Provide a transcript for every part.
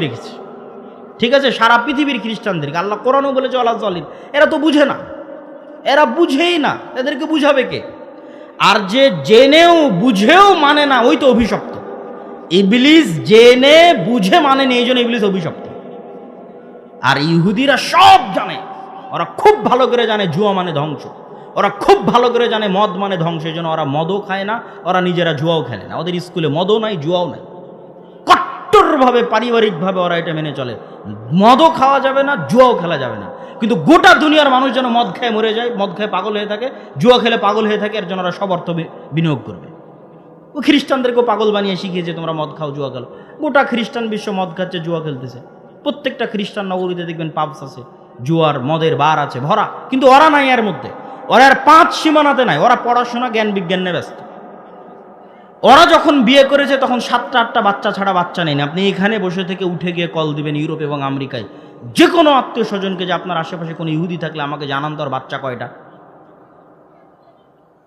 রেখেছে। ঠিক আছে, সারা পৃথিবীর খ্রিস্টানদেরকে আল্লাহ কোরআনও বলেছে ওয়ালা যালিম। এরা তো বুঝে না, এরা বুঝেই না, এদেরকে বুঝাবে কে? আর যে জেনেও বুঝেও মানে না, ওই তো অভিশপ্ত। ইবলিস জেনে বুঝে মানে না, এই জন্য ইবলিস অভিশপ্ত। আর ইহুদিরা সব জানে, ওরা খুব ভালো করে জানে জুয়া মানে ধ্বংস, ওরা খুব ভালো করে জানে মদ মানে ধ্বংস। এই জন্য ওরা মদও খায় না, ওরা নিজেরা জুয়াও খেলে না। ওদের স্কুলে মদও নাই, জুয়াও নাই। কট্টরভাবে পারিবারিকভাবে ওরা এটা মেনে চলে, মদও খাওয়া যাবে না, জুয়াও খেলা যাবে না। কিন্তু গোটা দুনিয়ার মানুষ যেন মদ খেয়ে মরে যায়, মদ খেয়ে পাগল হয়ে থাকে, জুয়া খেলে পাগল হয়ে থাকে, এর জন্য ওরা সব অর্থ বিনিয়োগ করবে। ও খ্রিস্টানদেরকেও পাগল বানিয়ে শিখিয়েছে তোমরা মদ খাও, জুয়া খেলো। গোটা খ্রিস্টান বিশ্ব মদ খাচ্ছে, জুয়া খেলতেছে। প্রত্যেকটা খ্রিস্টান নগরীতে দেখবেন পাবস আছে, জুয়ার মদের বার আছে ভরা। কিন্তু ওরা নাই এর মধ্যে, ওরা আর 5 সীমানাতে নাই। ওরা পড়াশোনা জ্ঞান বিজ্ঞান নিয়ে ব্যস্ত। ওরা যখন বিয়ে করেছে তখন 7টা-8টা বাচ্চা ছাড়া বাচ্চা নেই। আপনি এখানে বসে থেকে উঠে গিয়ে কল দিবেন ইউরোপ এবং আমেরিকায় যে কোনো আত্মীয় স্বজনকে যে আপনার আশেপাশে কোনো ইহুদি থাকলে আমাকে জানান তো, আর বাচ্চা কয়টা।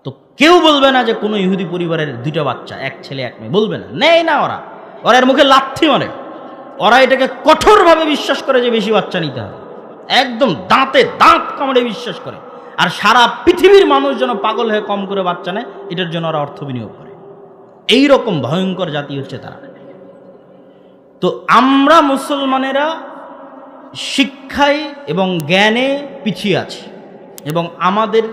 তো কেউ বলবে না যে কোনো ইহুদি পরিবারের 2টা বাচ্চা, 1 ছেলে 1 মেয়ে, বলবে না, নেই না। ওরা এর মুখে লাথি মারে। ওরা এটাকে কঠোরভাবে বিশ্বাস করে যে বেশি বাচ্চা নিতে হবে, একদম দাঁতে দাঁত কামড়ে বিশ্বাস করে। আর সারা পৃথিবীর মানুষ যেন পাগল হয়ে কম করে বাচ্চা নেয়, এটার জন্য ওরা অর্থ বিনিয়োগ করে। এই রকম ভয়ঙ্কর জাতি হচ্ছে তারা। তো আমরা মুসলমানেরা শিক্ষায় এবং জ্ঞানে পিছিয়ে আছি, এবং আমাদের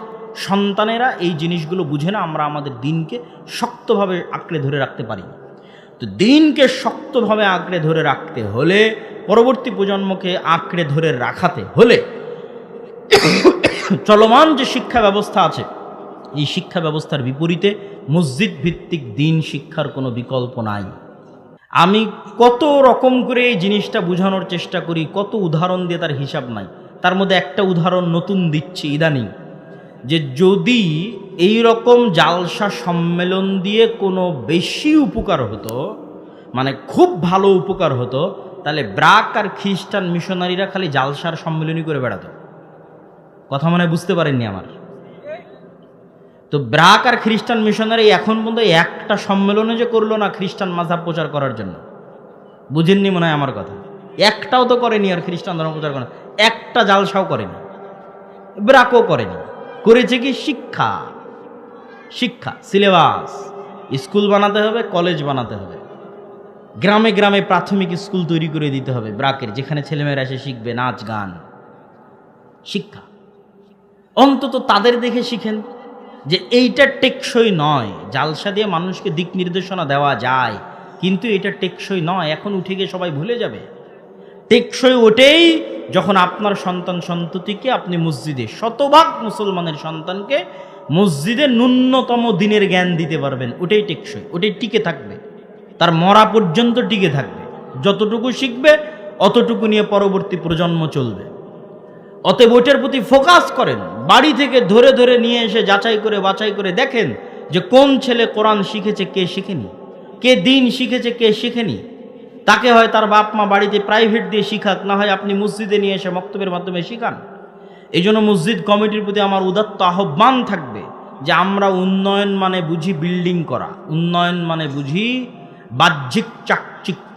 সন্তানেরা এই জিনিসগুলো বুঝে না। আমরা আমাদের দিনকে শক্তভাবে আঁকড়ে ধরে রাখতে পারি। তো দিনকে শক্তভাবে আঁকড়ে ধরে রাখতে হলে, পরবর্তী প্রজন্মকে আঁকড়ে ধরে রাখাতে হলে, চলমান যে শিক্ষা ব্যবস্থা আছে, এই শিক্ষা ব্যবস্থার বিপরীতে মসজিদ ভিত্তিক দিন শিক্ষার কোনো বিকল্প নাই। আমি কত রকম করে এই জিনিসটা বোঝানোর চেষ্টা করি, কত উদাহরণ দিয়ে তার হিসাব নাই। তার মধ্যে একটা উদাহরণ নতুন দিচ্ছি ইদানিং, যে যদি এই রকম জালসা সম্মেলন দিয়ে কোনো বেশি উপকার হতো, মানে খুব ভালো উপকার হতো, তাহলে ব্রাক আর খ্রিস্টান মিশনারিরা খালি জালসার সম্মেলনই করে বেড়াতো। কথা মনে বুঝতে পারেননি আমার? তো ব্রাক আর খ্রিস্টান মিশনারি এখন পর্যন্ত একটা সম্মেলনে যে করলো না খ্রিস্টান মাযহাব প্রচার করার জন্য, বুঝেননি মনে হয় আমার কথা। একটাও তো করেনি আর খ্রিস্টান ধর্ম প্রচার করে, একটা জালসাও করেনি, ব্রাকও করেনি। করেছে কি? শিক্ষা, শিক্ষা, সিলেবাস। স্কুল বানাতে হবে, কলেজ বানাতে হবে, গ্রামে গ্রামে প্রাথমিক স্কুল তৈরি করে দিতে হবে ব্রাকের, যেখানে ছেলেমেয়েরা এসে শিখবে নাচ গান। শিক্ষা অন্তত তাদের দেখে শিখেন যে এইটা টেকসই নয়। জালসা দিয়ে মানুষকে দিক নির্দেশনা দেওয়া যায়, কিন্তু এটা টেকসই নয়। এখন উঠে গিয়ে সবাই ভুলে যাবে। টেকসই ওঠেই যখন আপনার সন্তান সন্ততিকে আপনি মসজিদে, শতভাগ মুসলমানের সন্তানকে মসজিদে ন্যূনতম দিনের জ্ঞান দিতে পারবেন, ওটাই টেকসই, ওটাই টিকে থাকবে, তার মরা পর্যন্ত টিকে থাকবে। যতটুকু শিখবে অতটুকু নিয়ে পরবর্তী প্রজন্ম চলবে। অতএব ওইটার প্রতি ফোকাস করেন। বাড়ি থেকে ধরে ধরে নিয়ে এসে যাচাই করে বাছাই করে দেখেন যে কোন ছেলে কোরআন শিখেছে, কে শিখেনি, কে দিন শিখেছে, কে শিখেনি। তাকে হয় তার বাপ মা বাড়িতে প্রাইভেট দিয়ে শিখাক, না হয় আপনি মসজিদে নিয়ে এসে মক্তবের মাধ্যমে শিখান। এই জন্য মসজিদ কমিটির প্রতি আমার উদাত্ত আহ্বান থাকবে যে আমরা উন্নয়ন মানে বুঝি বিল্ডিং করা, উন্নয়ন মানে বুঝি বাহ্যিক চাকচিক্য।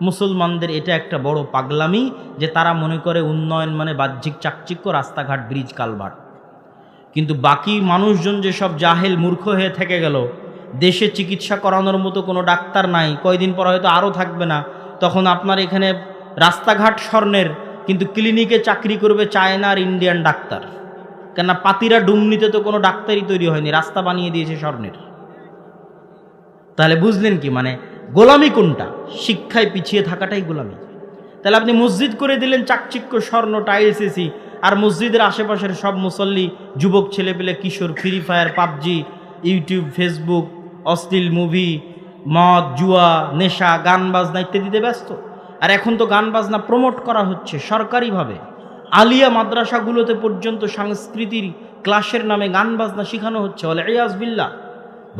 মুসলমানদের এটা একটা বড় পাগলামি যে তারা মনে করে উন্নয়ন মানে বাহ্যিক চাকচিক্য, রাস্তাঘাট, ব্রিজ, কালভার্ট। কিন্তু বাকি মানুষজন যে সব জাহেল মূর্খ হয়ে থেকে গেল, দেশে চিকিৎসা করানোর মতো কোনো ডাক্তার নাই, কয়দিন পর হয়তো আরও থাকবে না, তখন আপনার এখানে রাস্তাঘাট স্বর্ণের, কিন্তু ক্লিনিকে চাকরি করবে চায়না আর ইন্ডিয়ান ডাক্তার। কেননা পাতিরা ডুমনিতে তো কোনো ডাক্তারই তৈরি হয়নি, রাস্তা বানিয়ে দিয়েছে স্বর্ণের। তাহলে বুঝলেন কি মানে গোলামি কোনটা? শিক্ষায় পিছিয়ে থাকাটাই গোলামি। তাহলে আপনি মসজিদ করে দিলেন চাকচিক্য, স্বর্ণ, টাইলস, এসি, আর মসজিদের আশেপাশের সব মুসল্লি, যুবক ছেলেপেলে, কিশোর, free fire, PUBG, YouTube, Facebook, অশ্লীল মুভি, মদ, জুয়া, নেশা, গান বাজনা ইত্যাদিতে ব্যস্ত। আর এখন তো গান বাজনা প্রমোট করা হচ্ছে সরকারিভাবে। আলিয়া মাদ্রাসাগুলোতে পর্যন্ত সংস্কৃতির ক্লাসের নামে গান বাজনা শেখানো হচ্ছে। ওয়াল ইয়াজ বিল্লাহ।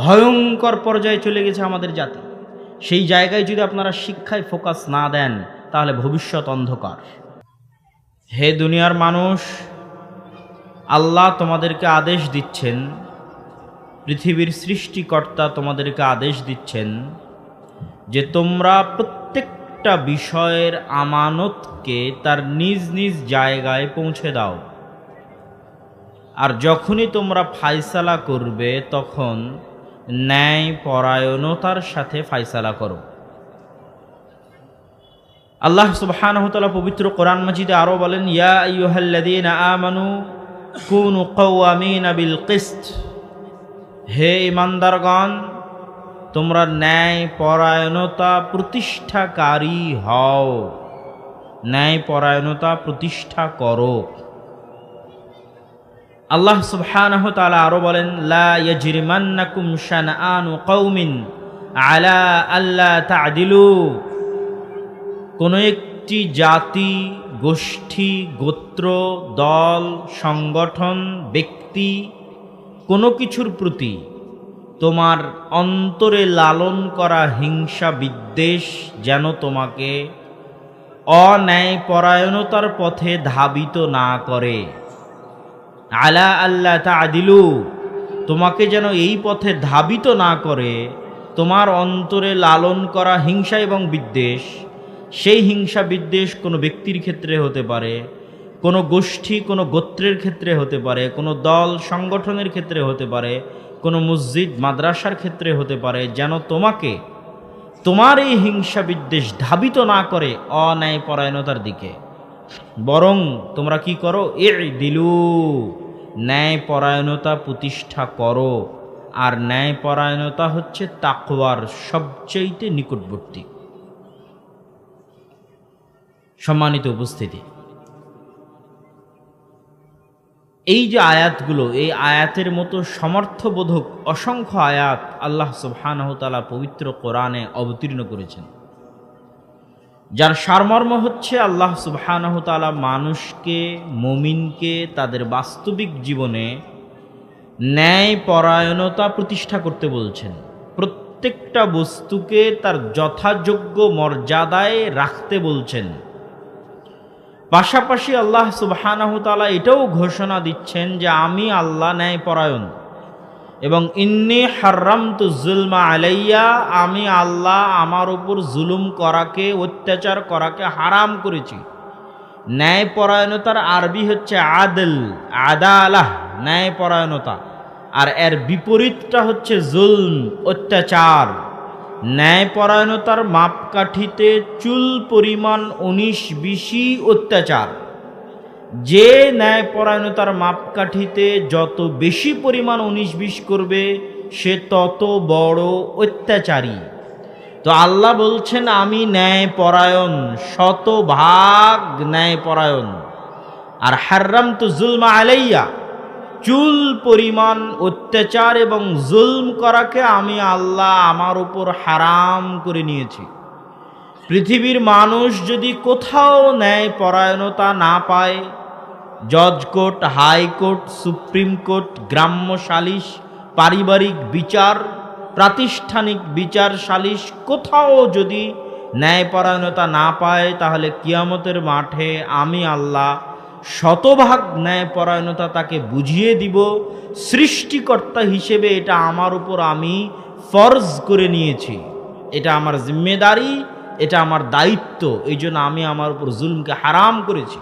ভয়ঙ্কর পর্যায়ে চলে গেছে আমাদের জাতি। সেই জায়গায় যদি আপনারা শিক্ষায় ফোকাস না দেন, তাহলে ভবিষ্যৎ অন্ধকার। হে দুনিয়ার মানুষ, আল্লাহ তোমাদেরকে আদেশ দিচ্ছেন, পৃথিবীর সৃষ্টিকর্তা তোমাদেরকে আদেশ দিচ্ছেন যে তোমরা প্রত্যেকটা প্রত্যেকটা বিষয়ের আমানতকে তার নিজ নিজ জায়গায় পৌঁছে দাও। আর যখনই তোমরা ফায়সালা করবে তখন ন্যায় পরায়ণতার সাথে ফায়সালা করো। আল্লাহ সুবহানাহু ওয়া তাআলা পবিত্র কোরআন মাজিদে আরো বলেন, ইয়া আইয়ুহাল্লাযীনা আমানু কুনু কাওয়ামিনা বিল কিসত, হে ঈমানদারগণ তোমরা ন্যায় পরায়ণতা প্রতিষ্ঠাকারী হও, ন্যায় পরায়ণতা প্রতিষ্ঠা করো। আল্লাহ সুবহানাহু ওয়া তাআলা আরো বলেন, লা ইয়াজরিমান্নাকুম শানআনু কওমিন আলা আল্লা তা'দিলু, কোন একটি জাতি, গোষ্ঠী, গোত্র, দল, সংগঠন, ব্যক্তি কোনো কিছুর প্রতি তোমার অন্তরে লালন করা হিংসা বিদ্বেষ যেন তোমাকে অন্যায় পরায়ণতার পথে ধাবিত না করে। আলা আল্লাহ তা'দিলু, তোমাকে যেন এই পথে ধাবিত না করে। তোমার অন্তরে লালন করা হিংসা এবং বিদ্বেষ, সেই হিংসা বিদ্বেষ কোনো ব্যক্তির ক্ষেত্রে হতে পারে, কোনো গোষ্ঠী কোনো গোত্রের ক্ষেত্রে হতে পারে, কোনো দল সংগঠনের ক্ষেত্রে হতে পারে, কোনো মসজিদ মাদ্রাসার ক্ষেত্রে হতে পারে, যেন তোমাকে তোমার এই হিংসা বিদ্বেষ ধাবিত না করে অন্যায় পরায়ণতার দিকে। বরং তোমরা কি করো, ই'দিলু, ন্যায় পরায়ণতা প্রতিষ্ঠা করো। আর ন্যায় পরায়ণতা হচ্ছে তাকওয়ার সবচেয়ে নিকটবর্তী। সম্মানিত উপস্থিতি, এই যে আয়াতগুলো, এই আয়াতের মতো সমর্থবোধক অসংখ্য আয়াত আল্লাহ সুবহানাহু ওয়া তাআলা পবিত্র কোরআনে অবতীর্ণ করেছেন, যার সারমর্ম হচ্ছে আল্লাহ সুবহানাহু ওয়া তাআলা মানুষকে, মুমিনকে তাদের বাস্তবিক জীবনে ন্যায় পরায়ণতা প্রতিষ্ঠা করতে বলছেন। প্রত্যেকটা বস্তুকে তার যথাযোগ্য মর্যাদায় রাখতে বলছেন। পাশাপাশি আল্লাহ সুবহানাহু ওয়া তাআলা এটাও ঘোষণা দিচ্ছেন যে আমি আল্লাহ ন্যায়পরায়ণ, এবং ইন্নী হাররামতু যুলমা আলাইয়া, আমি আল্লাহ আমার উপর জুলুম করাকে, অত্যাচার করাকে হারাম করেছি। ন্যায়পরায়ণতার আরবি হচ্ছে আদল, আদালাহ, ন্যায়পরায়ণতা। আর এর বিপরীতটা হচ্ছে জুলম, অত্যাচার। ন্যায়পরায়ণতার মাপকাঠিতে চুল পরিমাণ 19-20 অত্যাচার। যে ন্যায়পরায়ণতার মাপকাঠিতে যত বেশি পরিমাণ 19-20 করবে সে তত বড় অত্যাচারী। তো আল্লাহ বলছেন আমি ন্যায়পরায়ণ, শতভাগ ন্যায়পরায়ণ। আর হাররামতু যুলমা আলাইয়া, চুল পরিমাণ অত্যাচার এবং জুলম করাকে আমি আল্লাহ আমার উপর হারাম করে নিয়েছি। পৃথিবীর মানুষ যদি কোথাও ন্যায় পরায়ণতা না পায়, জজ কোর্ট, হাইকোর্ট, সুপ্রিম কোর্ট, গ্রাম্য সালিশ, পারিবারিক বিচার, প্রাতিষ্ঠানিক বিচার সালিশ, কোথাও যদি ন্যায়পরায়ণতা না পায়, তাহলে কিয়ামতের মাঠে আমি আল্লাহ শতভাগ ন্যায়পরায়ণতা তাকে বুঝিয়ে দিব। সৃষ্টিকর্তা হিসেবে এটা আমার উপর আমি ফরজ করে নিয়েছি, এটা আমার জিম্মেদারি, এটা আমার দায়িত্ব। এই জন্য আমি আমার উপর জুলমকে হারাম করেছি।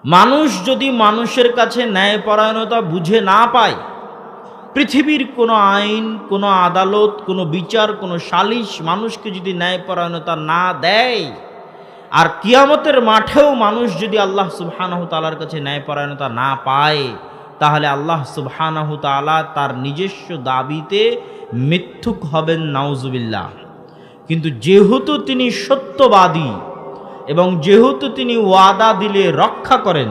মানুষ যদি মানুষের কাছে ন্যায়পরায়ণতা বুঝে না পায়, পৃথিবীর কোনো আইন, কোনো আদালত, কোনো বিচার, কোনো সালিশ মানুষকে যদি ন্যায়পরায়ণতা না দেয়, আর কিয়ামতের মাঠেও মানুষ যদি আল্লাহ সুবহানাহু তাআলার কাছে ন্যায়পরায়ণতা না পায়, তাহলে আল্লাহ সুবহানাহু তাআলা তার নিজস্ব দাবিতে মিথ্যুক হবেন, নাউজুবিল্লাহ। কিন্তু যেহেতু তিনি সত্যবাদী, এবং যেহেতু তিনি ওয়াদা দিলে রক্ষা করেন,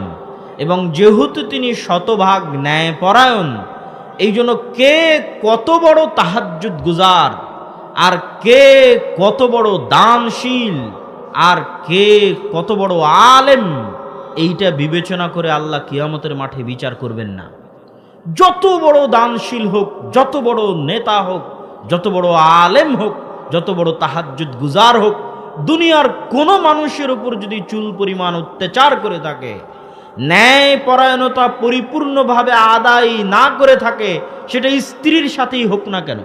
এবং যেহেতু তিনি শতভাগ ন্যায়পরায়ণ, এই জন্য কে কত বড় তাহাজ্জুদ গুজার, আর কে কত বড় দানশীল, আর কে কত বড় আলেম, এইটা বিবেচনা করে আল্লাহ কিয়ামতের মাঠে বিচার করবেন না। যত বড় দানশীল হোক, যত বড় নেতা হোক, যত বড় আলেম হোক, যত বড় তাহাজ্জুদ গুজার হোক, দুনিয়ার কোনো মানুষের উপর যদি চুল পরিমাণ অত্যাচার করে থাকে, ন্যায় পরায়ণতা পরিপূর্ণভাবে আদায় না করে থাকে, সেটা স্ত্রীর সাথেই হোক না কেন।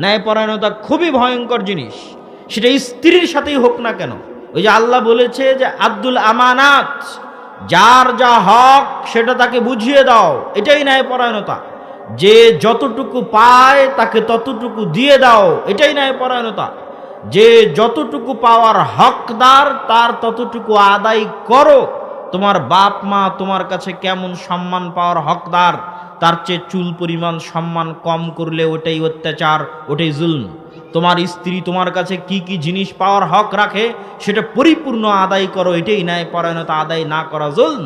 ন্যায় পরায়ণতা খুবই ভয়ঙ্কর জিনিস। সেটা স্ত্রীর সাথেই হোক না কেন। ওই যে আল্লাহ বলেছে যে আব্দুল আমানাত, যার যা হক সেটা তাকে বুঝিয়ে দাও, এটাই ন্যায়পরায়ণতা। যে যতটুকু পায় তাকে ততটুকু দিয়ে দাও, এটাই ন্যায়পরায়ণতা। যে যতটুকু পাওয়ার হকদার তার ততটুকু আদায় করো। তোমার বাপ মা তোমার কাছে কেমন সম্মান পাওয়ার হকদার, তার চেয়ে চুল পরিমাণ সম্মান কম করলে ওটাই অত্যাচার, ওটাই জুলম। তোমার স্ত্রী তোমার কাছে কি কি জিনিস পাওয়ার হক রাখে সেটা পরিপূর্ণ আদায় করো, এটাই ন্যায়পরায়ণতা। আদায় না করা জুলম।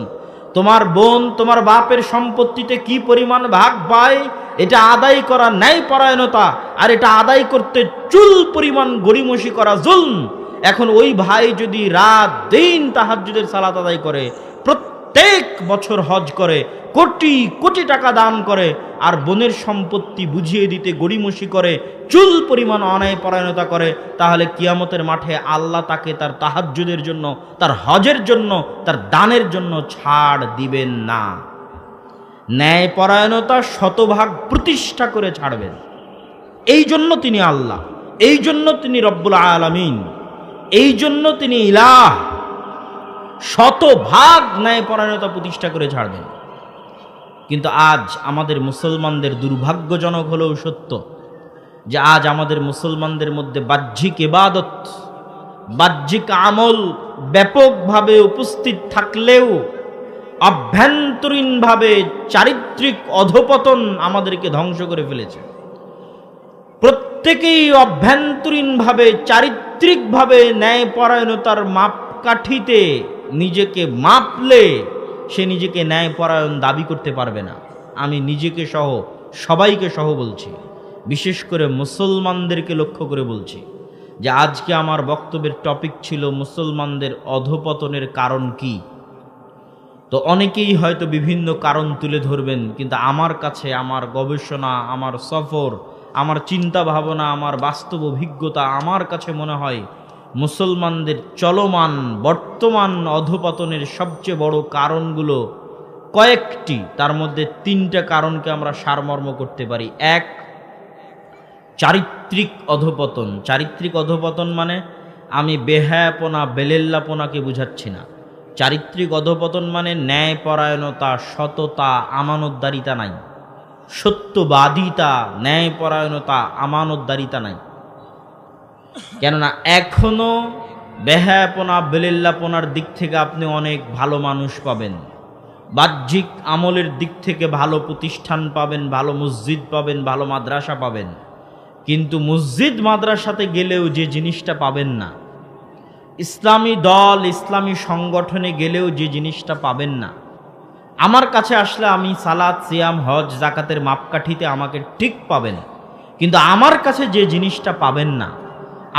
তোমার বোন তোমার বাপের সম্পত্তিতে কি পরিমাণ ভাগ পায় এটা আদায় করা ন্যায়পরায়ণতা, আর এটা আদায় করতে চুল পরিমাণ গড়িমসি করা জুলম। এখন ওই ভাই যদি রাত দিন তাহাজ্জুদের সালাত আদায় করে, প্রত্যেক বছর হজ করে, কোটি কোটি টাকা দান করে, আর বোনের সম্পত্তি বুঝিয়ে দিতে গড়িমসি করে, চুল পরিমাণ অন্যায়পরায়ণতা করে, তাহলে কিয়ামতের মাঠে আল্লাহ তাকে তার তাহাজ্জুদের জন্য, তার হজের জন্য, তার দানের জন্য ছাড় দিবেন না। ন্যায়পরায়ণতা শতভাগ প্রতিষ্ঠা করে ছাড়বেন। এই জন্য তিনি আল্লাহ, এই জন্য তিনি রব্বুল আলামিন, এই জন্য তিনি ইলাহ। শতভাগ ন্যায়পরায়ণতা প্রতিষ্ঠা করে ছাড়বেন। কিন্তু আজ আমাদের মুসলমানদের, দুর্ভাগ্যজনক হলেও সত্য, যে আজ আমাদের মুসলমানদের মধ্যে বাহ্যিক ইবাদত, বাহ্যিক আমল ব্যাপকভাবে উপস্থিত থাকলেও অভ্যন্তরীণভাবে চারিত্রিক অধপতন আমাদেরকে ধ্বংস করে ফেলেছে। প্রত্যেকেই অভ্যন্তরীণভাবে চারিত্রিকভাবে ন্যায়পরায়ণতার মাপকাঠিতে নিজেকে মাপলে সে নিজেকে ন্যায়পরায়ণ দাবি করতে পারবে না। আমি নিজেকে সহ সবাইকে সহ বলছি, বিশেষ করে মুসলমানদেরকে লক্ষ্য করে বলছি, যে আজকে আমার বক্তব্যের টপিক ছিল মুসলমানদের অধপতনের কারণ কি। তো অনেকেই হয়তো বিভিন্ন কারণ তুলে ধরবেন, কিন্তু আমার কাছে আমার গবেষণা, আমার সফর, আমার চিন্তা ভাবনা, আমার বাস্তব অভিজ্ঞতা, আমার কাছে মনে হয় মুসলমানদের চলমান বর্তমান অধপতনের সবচেয়ে বড় কারণগুলো কয়েকটি। তার মধ্যে 3টা কারণকে আমরা সারমর্ম করতে পারি। এক, চারিত্রিক অধপতন। চারিত্রিক অধপতন মানে আমি বেহায়াপনা, বেলেল্লাপনাকে বুঝাচ্ছি না। চারিত্রিক অধপতন মানে ন্যায়পরায়ণতা, সততা, আমানতদারিতা নাই, সত্যবাদিতা, ন্যায়পরায়ণতা, আমানতদারিতা নাই। কেননা এখনো বেহায়াপনা, বেলেল্লাপনার দিক থেকে আপনি অনেক ভালো মানুষ পাবেন, বাহ্যিক আমলের দিক থেকে ভালো প্রতিষ্ঠান পাবেন, ভালো মসজিদ পাবেন, ভালো মাদ্রাসা পাবেন, কিন্তু মসজিদ মাদ্রাসাতে গেলেও যে জিনিসটা পাবেন না, ইসলামী দল, ইসলামী সংগঠনে গেলেও যে জিনিসটা পাবেন না, আমার কাছে আসলে আমি সালাত, সিয়াম, হজ, জাকাতের মাপকাঠিতে আমাকে ঠিক পাবেন, কিন্তু আমার কাছে যে জিনিসটা পাবেন না,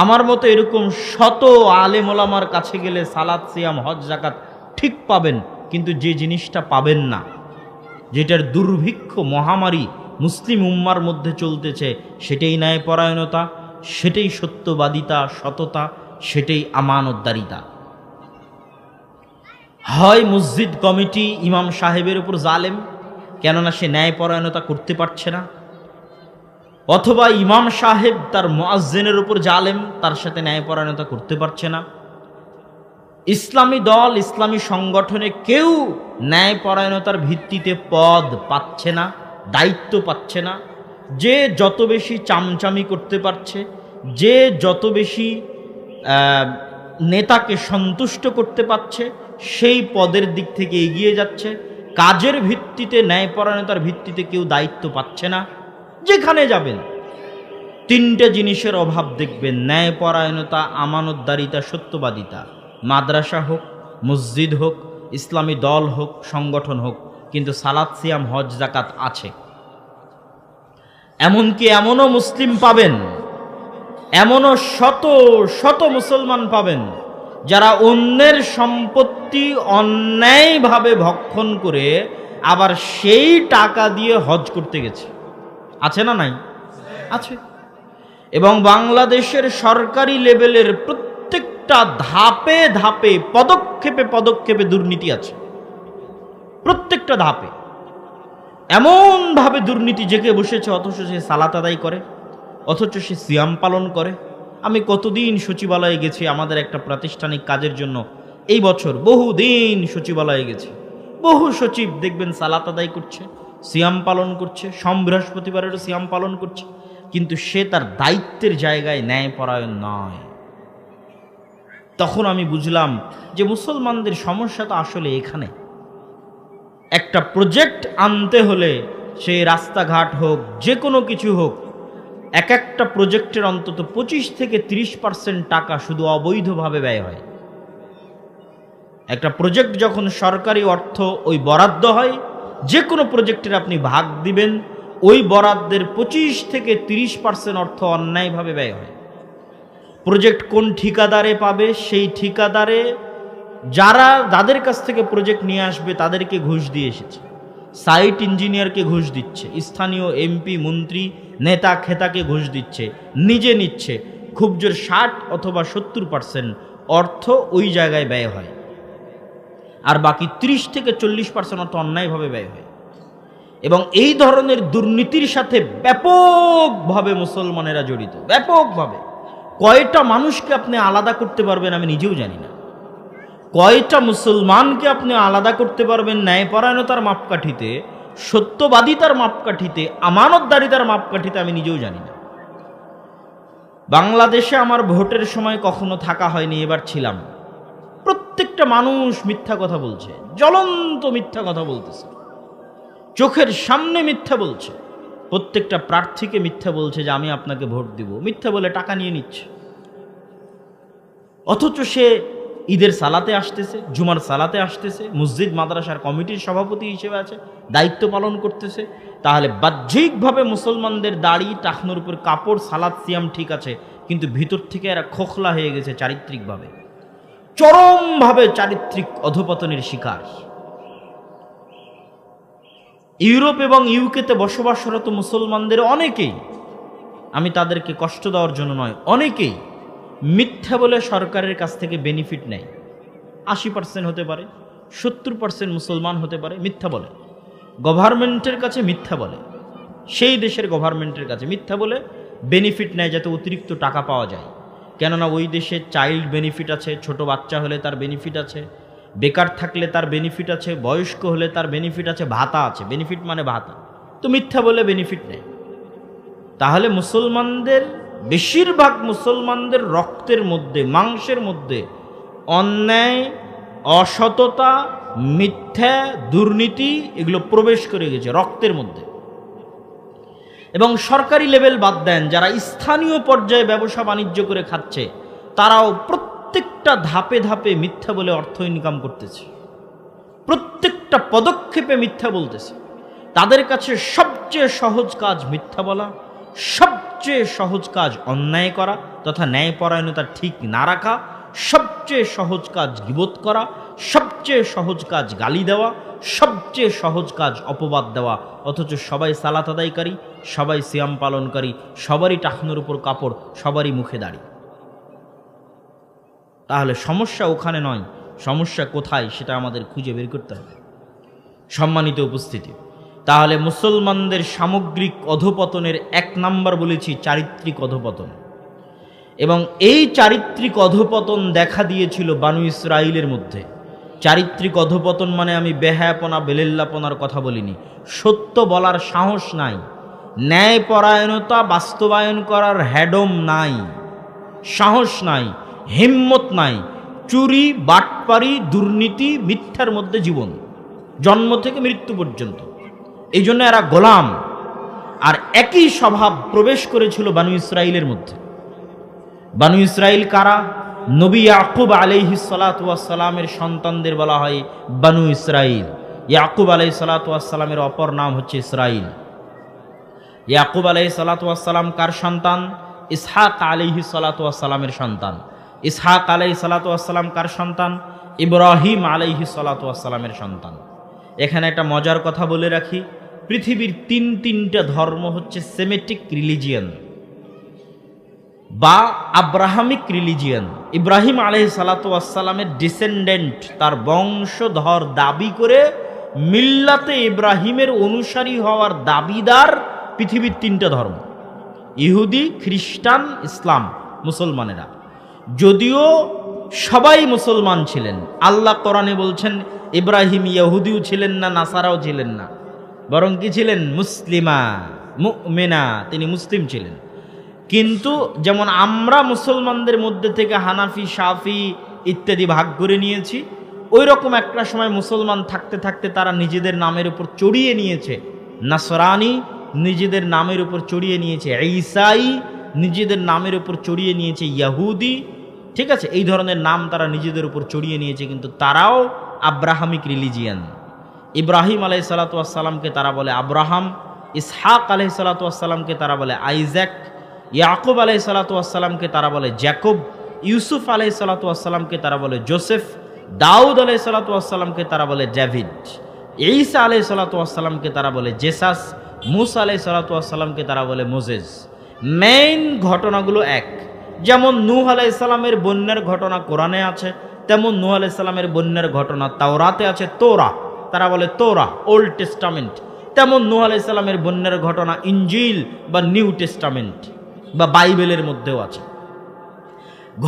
আমার মতো এরকম শত আলেম ওলামার কাছে গেলে সালাত, সিয়াম, হজ, জাকাত ঠিক পাবেন, কিন্তু যে জিনিসটা পাবেন না, যেটার দুর্ভিক্ষ মহামারী মুসলিম উম্মার মধ্যে চলতেছে, সেটাই ন্যায়পরায়ণতা, সেটাই সত্যবাদিতা, সততা, সেটাই আমানতদারিতা। হয় মসজিদ কমিটি ইমাম সাহেবের উপর জালেম, কেননা সে ন্যায়পরায়ণতা করতে পারছে না, অথবা ইমাম সাহেব তার মুয়াজ্জিনের উপর জালেম, তার সাথে ন্যায়পরায়ণতা করতে পারছে না। ইসলামী দল, ইসলামী সংগঠনে কেউ ন্যায়পরায়ণতার ভিত্তিতে পদ পাচ্ছে না, দায়িত্ব পাচ্ছে না। যে যত বেশি চামচামি করতে পারছে, যে যত বেশি নেতাকে সন্তুষ্ট করতে পারছে, সেই পদের দিক থেকে এগিয়ে যাচ্ছে। কাজের ভিত্তিতে, ন্যায়পরায়ণতার ভিত্তিতে কেউ দায়িত্ব পাচ্ছে না। যেখানে যাবেন 3টে জিনিসের অভাব দেখবেন: ন্যায়পরায়ণতা, আমানতদারিতা, সত্যবাদিতা। মাদ্রাসা হোক, মসজিদ হোক, ইসলামী দল হোক, সংগঠন হোক, কিন্তু সালাত, সিয়াম, হজ, জাকাত আছে। এমনকি এমনও মুসলিম পাবেন, এমনও শত শত মুসলমান পাবেন যারা অন্যের সম্পত্তি অন্যায়ভাবে ভক্ষণ করে আবার সেই টাকা দিয়ে হজ করতে গেছে। আছে না নাই? আছে। এবং বাংলাদেশের সরকারি লেভেলের প্রত্যেকটা ধাপে ধাপে, পদক্ষেপে পদক্ষেপে দুর্নীতি আছে। প্রত্যেকটা ধাপে এমনভাবে দুর্নীতি জেগে বসেছে, অথচ সে সালাত আদায় করে, অথচ সে সিয়াম পালন করে, আমি কতদিন সচিবালয়ে গেছি আমাদের একটা প্রাতিষ্ঠানিক কাজের জন্য, এই বছর বহুদিন সচিবালয়ে গেছি। বহু সচিব দেখবেন সালাত আদায় করছে, সিয়াম পালন করছে, বৃহস্পতিবারেরও সিয়াম পালন করছে, কিন্তু সে তার দায়িত্বের জায়গায় ন্যায়পরায়ণ নয়। তখন আমি বুঝলাম যে মুসলমানদের সমস্যা তো আসলে এখানে। একটা প্রজেক্ট আনতে হলে সে রাস্তাঘাট হোক, যে কোনো কিছু হোক, এক একটা প্রজেক্টের অন্তত 25 থেকে 30% টাকা শুধু অবৈধভাবে ব্যয় হয়। একটা প্রজেক্ট যখন সরকারি অর্থ ওই বরাদ্দ হয়, যে কোনো প্রজেক্টের আপনি ভাগ দিবেন, ওই বরাদ্দের 25 থেকে 30% অর্থ অন্যায়ভাবে ব্যয় হয়। প্রজেক্ট কোন ঠিকাদারে পাবে, সেই ঠিকাদারে যাদের কাছ থেকে প্রজেক্ট নিয়ে আসবে তাদেরকে ঘুষ দিয়ে এসেছে, সাইট ইঞ্জিনিয়ারকে ঘুষ দিচ্ছে, স্থানীয় এমপি মন্ত্রী নেতা খেতাকে ঘুষ দিচ্ছে, নিজে নিচ্ছে। খুব জোর 60 অথবা 70% অর্থ ওই জায়গায় ব্যয় হয়, আর বাকি 30 থেকে 40% অর্থ অন্যায়ভাবে ব্যয় হয়। এবং এই ধরনের দুর্নীতির সাথে ব্যাপকভাবে মুসলমানেরা জড়িত, ব্যাপকভাবে। কয়টা মানুষকে আপনি আলাদা করতে পারবেন আমি নিজেও জানি না। কয়টা মুসলমানকে আপনি আলাদা করতে পারবেন ন্যায়পরায়ণতার মাপকাঠিতে, সত্যবাদিতার মাপকাঠিতে, আমানতদারিতার মাপকাঠিতে আমি নিজেও জানি না। বাংলাদেশে আমার ভোটের সময় কখনো থাকা হয়নি, এবার ছিলাম। প্রত্যেকটা মানুষ মিথ্যা কথা বলছে, জ্বলন্ত মিথ্যা কথা বলতেছে, চোখের সামনে মিথ্যা বলছে। প্রত্যেকটা প্রার্থীকে মিথ্যা বলছে যে আমি আপনাকে ভোট দিব, মিথ্যা বলে টাকা নিয়ে নিচ্ছে। অথচ সে ঈদের সালাতে আসতেছে, জুমার সালাতে আসতেছে, মসজিদ মাদ্রাসার কমিটির সভাপতি হিসেবে আছে, দায়িত্ব পালন করতেছে। তাহলে বাহ্যিকভাবে মুসলমানদের দাড়ি, টাকনোর উপর কাপড়, সালাত সিয়াম ঠিক আছে, কিন্তু ভিতর থেকে এরা খোখলা হয়ে গেছে চারিত্রিকভাবে, চরমভাবে চারিত্রিক অধপতনের শিকার। ইউরোপ এবং ইউকেতে বসবাসরত মুসলমানদের অনেকেই, আমি তাদেরকে কষ্ট দেওয়ার জন্য নয়, অনেকেই মিথ্যা বলে সরকারের কাছ থেকে বেনিফিট নেয়। 80% হতে পারে, 70% মুসলমান হতে পারে মিথ্যা বলে, গভর্নমেন্টের কাছে মিথ্যা বলে, সেই দেশের গভর্নমেন্টের কাছে মিথ্যা বলে বেনিফিট নেয় যাতে অতিরিক্ত টাকা পাওয়া যায়। কেননা ওই দেশে চাইল্ড বেনিফিট আছে, ছোট বাচ্চা হলে তার বেনিফিট আছে, বেকার থাকলে তার বেনিফিট আছে, বয়স্ক হলে তার বেনিফিট আছে, ভাতা আছে। বেনিফিট মানে ভাতা। তো মিথ্যা বলে বেনিফিট নেয়। তাহলে মুসলমানদের, বেশিরভাগ মুসলমানদের রক্তের মধ্যে, মাংসের মধ্যে অন্যায়, অসততা, মিথ্যা, দুর্নীতি এগুলো প্রবেশ করে গেছে রক্তের মধ্যে। এবং সরকারি লেভেল বাদ দেন, যারা স্থানীয় পর্যায়ে ব্যবসা বাণিজ্য করে খাচ্ছে, তারাও প্রত্যেকটা ধাপে ধাপে মিথ্যা বলে অর্থ ইনকাম করতেছে, প্রত্যেকটা পদক্ষেপে মিথ্যা বলতেছে। তাদের কাছে সবচেয়ে সহজ কাজ মিথ্যা বলা, সবচেয়ে সহজ কাজ অন্যায় করা তথা ন্যায়পরায়ণতা ঠিক না রাখা, সবচেয়ে সহজ কাজ গীবত করা, সবচেয়ে সহজ কাজ গালি দেওয়া, সবচেয়ে সহজ কাজ অপবাদ দেওয়া। অথচ সবাই সালাত আদায়কারী, সবাই সিয়াম পালনকারী, সবারই টাকনোর উপর কাপড়, সবারই মুখে দাড়ি। তাহলে সমস্যা ওখানে নয়, সমস্যা কোথায় সেটা আমাদের খুঁজে বের করতে হবে। সম্মানিত উপস্থিতি, তাহলে মুসলমানদের সামগ্রিক অধপতনের 1 নাম্বার বলেছি চারিত্রিক অধপতন। এবং এই চারিত্রিক অধপতন দেখা দিয়েছিল বানু ইসরাইলের মধ্যে। চারিত্রিক অধপতন মানে আমি বেহায়াপনা, বেলেল্লাপনার কথা বলিনি। সত্য বলার সাহস নাই, ন্যায়পরায়ণতা বাস্তবায়ন করার হ্যাডম নাই, সাহস নাই, হিম্মত নাই। চুরি, বাটপারি, দুর্নীতি, মিথ্যার মধ্যে জীবন, জন্ম থেকে মৃত্যু পর্যন্ত। এই জন্য এরা গোলাম। আর একই স্বভাব প্রবেশ করেছিল বানু ইসরাইলের মধ্যে। বানু ইসরাইল কারা? নবী ইয়াকুব আলাইহিস সালাতু ওয়াস সালামের সন্তানদের বলা হয় বানু ইসরাইল। ইয়াকুব আলাইহিস সালাতু ওয়াস সালামের অপর নাম হচ্ছে ইসরাইল। ইয়াকুব আলাইহিস সালাতু ওয়াস সালাম কার সন্তান? ইসহাক আলাইহিস সালাতু ওয়াস সালামের সন্তান। ইসহাক আলাইহিস সালাতু ওয়াস সালাম কার সন্তান? ইব্রাহিম আলাইহিস সালাতু ওয়াস সালামের সন্তান। এখানে একটা মজার কথা বলে রাখি, পৃথিবীর তিনটা ধর্ম হচ্ছে সেমেটিক রিলিজিয়ান বা আব্রাহামিক রিলিজিয়ান। ইব্রাহিম আলাইহিস সালাতু ওয়াস সালামের ডিসেন্ডেন্ট, তার বংশধর দাবি করে মিল্লাতে ইব্রাহিমের অনুসারী হওয়ার দাবিদার পৃথিবীর 3টা ধর্ম, ইহুদি, খ্রিস্টান, ইসলাম। মুসলমানেরা, যদিও সবাই মুসলমান ছিলেন। আল্লাহ কোরআনে বলছেন ইব্রাহিম ইহুদিও ছিলেন না, নাসারাও ছিলেন না, বরং কি ছিলেন? মুসলিমা, মুমিনা, তিনি মুসলিম ছিলেন। কিন্তু যেমন আমরা মুসলমানদের মধ্যে থেকে হানাফি, শাফি ইত্যাদি ভাগ করে নিয়েছি, ওই রকম একটা সময় মুসলমান থাকতে থাকতে তারা নিজেদের নামের উপর চড়িয়ে নিয়েছে নাসরানি, নিজেদের নামের উপর চড়িয়ে নিয়েছে ঈসাই, নিজেদের নামের উপর চড়িয়ে নিয়েছে ইয়াহুদি। ঠিক আছে, এই ধরনের নাম তারা নিজেদের উপর চড়িয়ে নিয়েছে, কিন্তু তারাও আব্রাহামিক রিলিজিয়ান। ইব্রাহিম আলাইহিসসালাতু ওয়াসসালামকে তারা বলে আব্রাহাম, ইসহাক আলাইহিসসালাতু ওয়াসসালামকে তারা বলে আইজ্যাক, ইয়াকুব আলাইহিসসালাতু ওয়াসসালামকে তারা বলে জ্যাকব, ইউসুফ আলাইহিসসালাতু ওয়াসসালামকে তারা বলে জোসেফ, দাউদ আলাইহিসসালাতু ওয়াসসালামকে তারা বলে ডেভিড, ঈসা আলাইহিসসালাতু ওয়াসসালামকে তারা বলে জেসাস, মূসা আলাইহিসসালাতু ওয়াসসালামকে তারা বলে মোজেস। মেইন ঘটনাগুলো এক। যেমন নূহ আলাইহিসসালামের বন্যার ঘটনা কোরআনে আছে, তেমন নূহ আলাইহিসসালামের বন্যার ঘটনা তাওরাতে আছে, তোরা, তারা বলে তোরা, ওল্ড টেস্টামেন্ট। তেমন নূহ আলাইহিসসালামের বন্যার ঘটনা ইনজিল বা নিউ টেস্টামেন্ট বা বাইবেলের মধ্যেও আছে।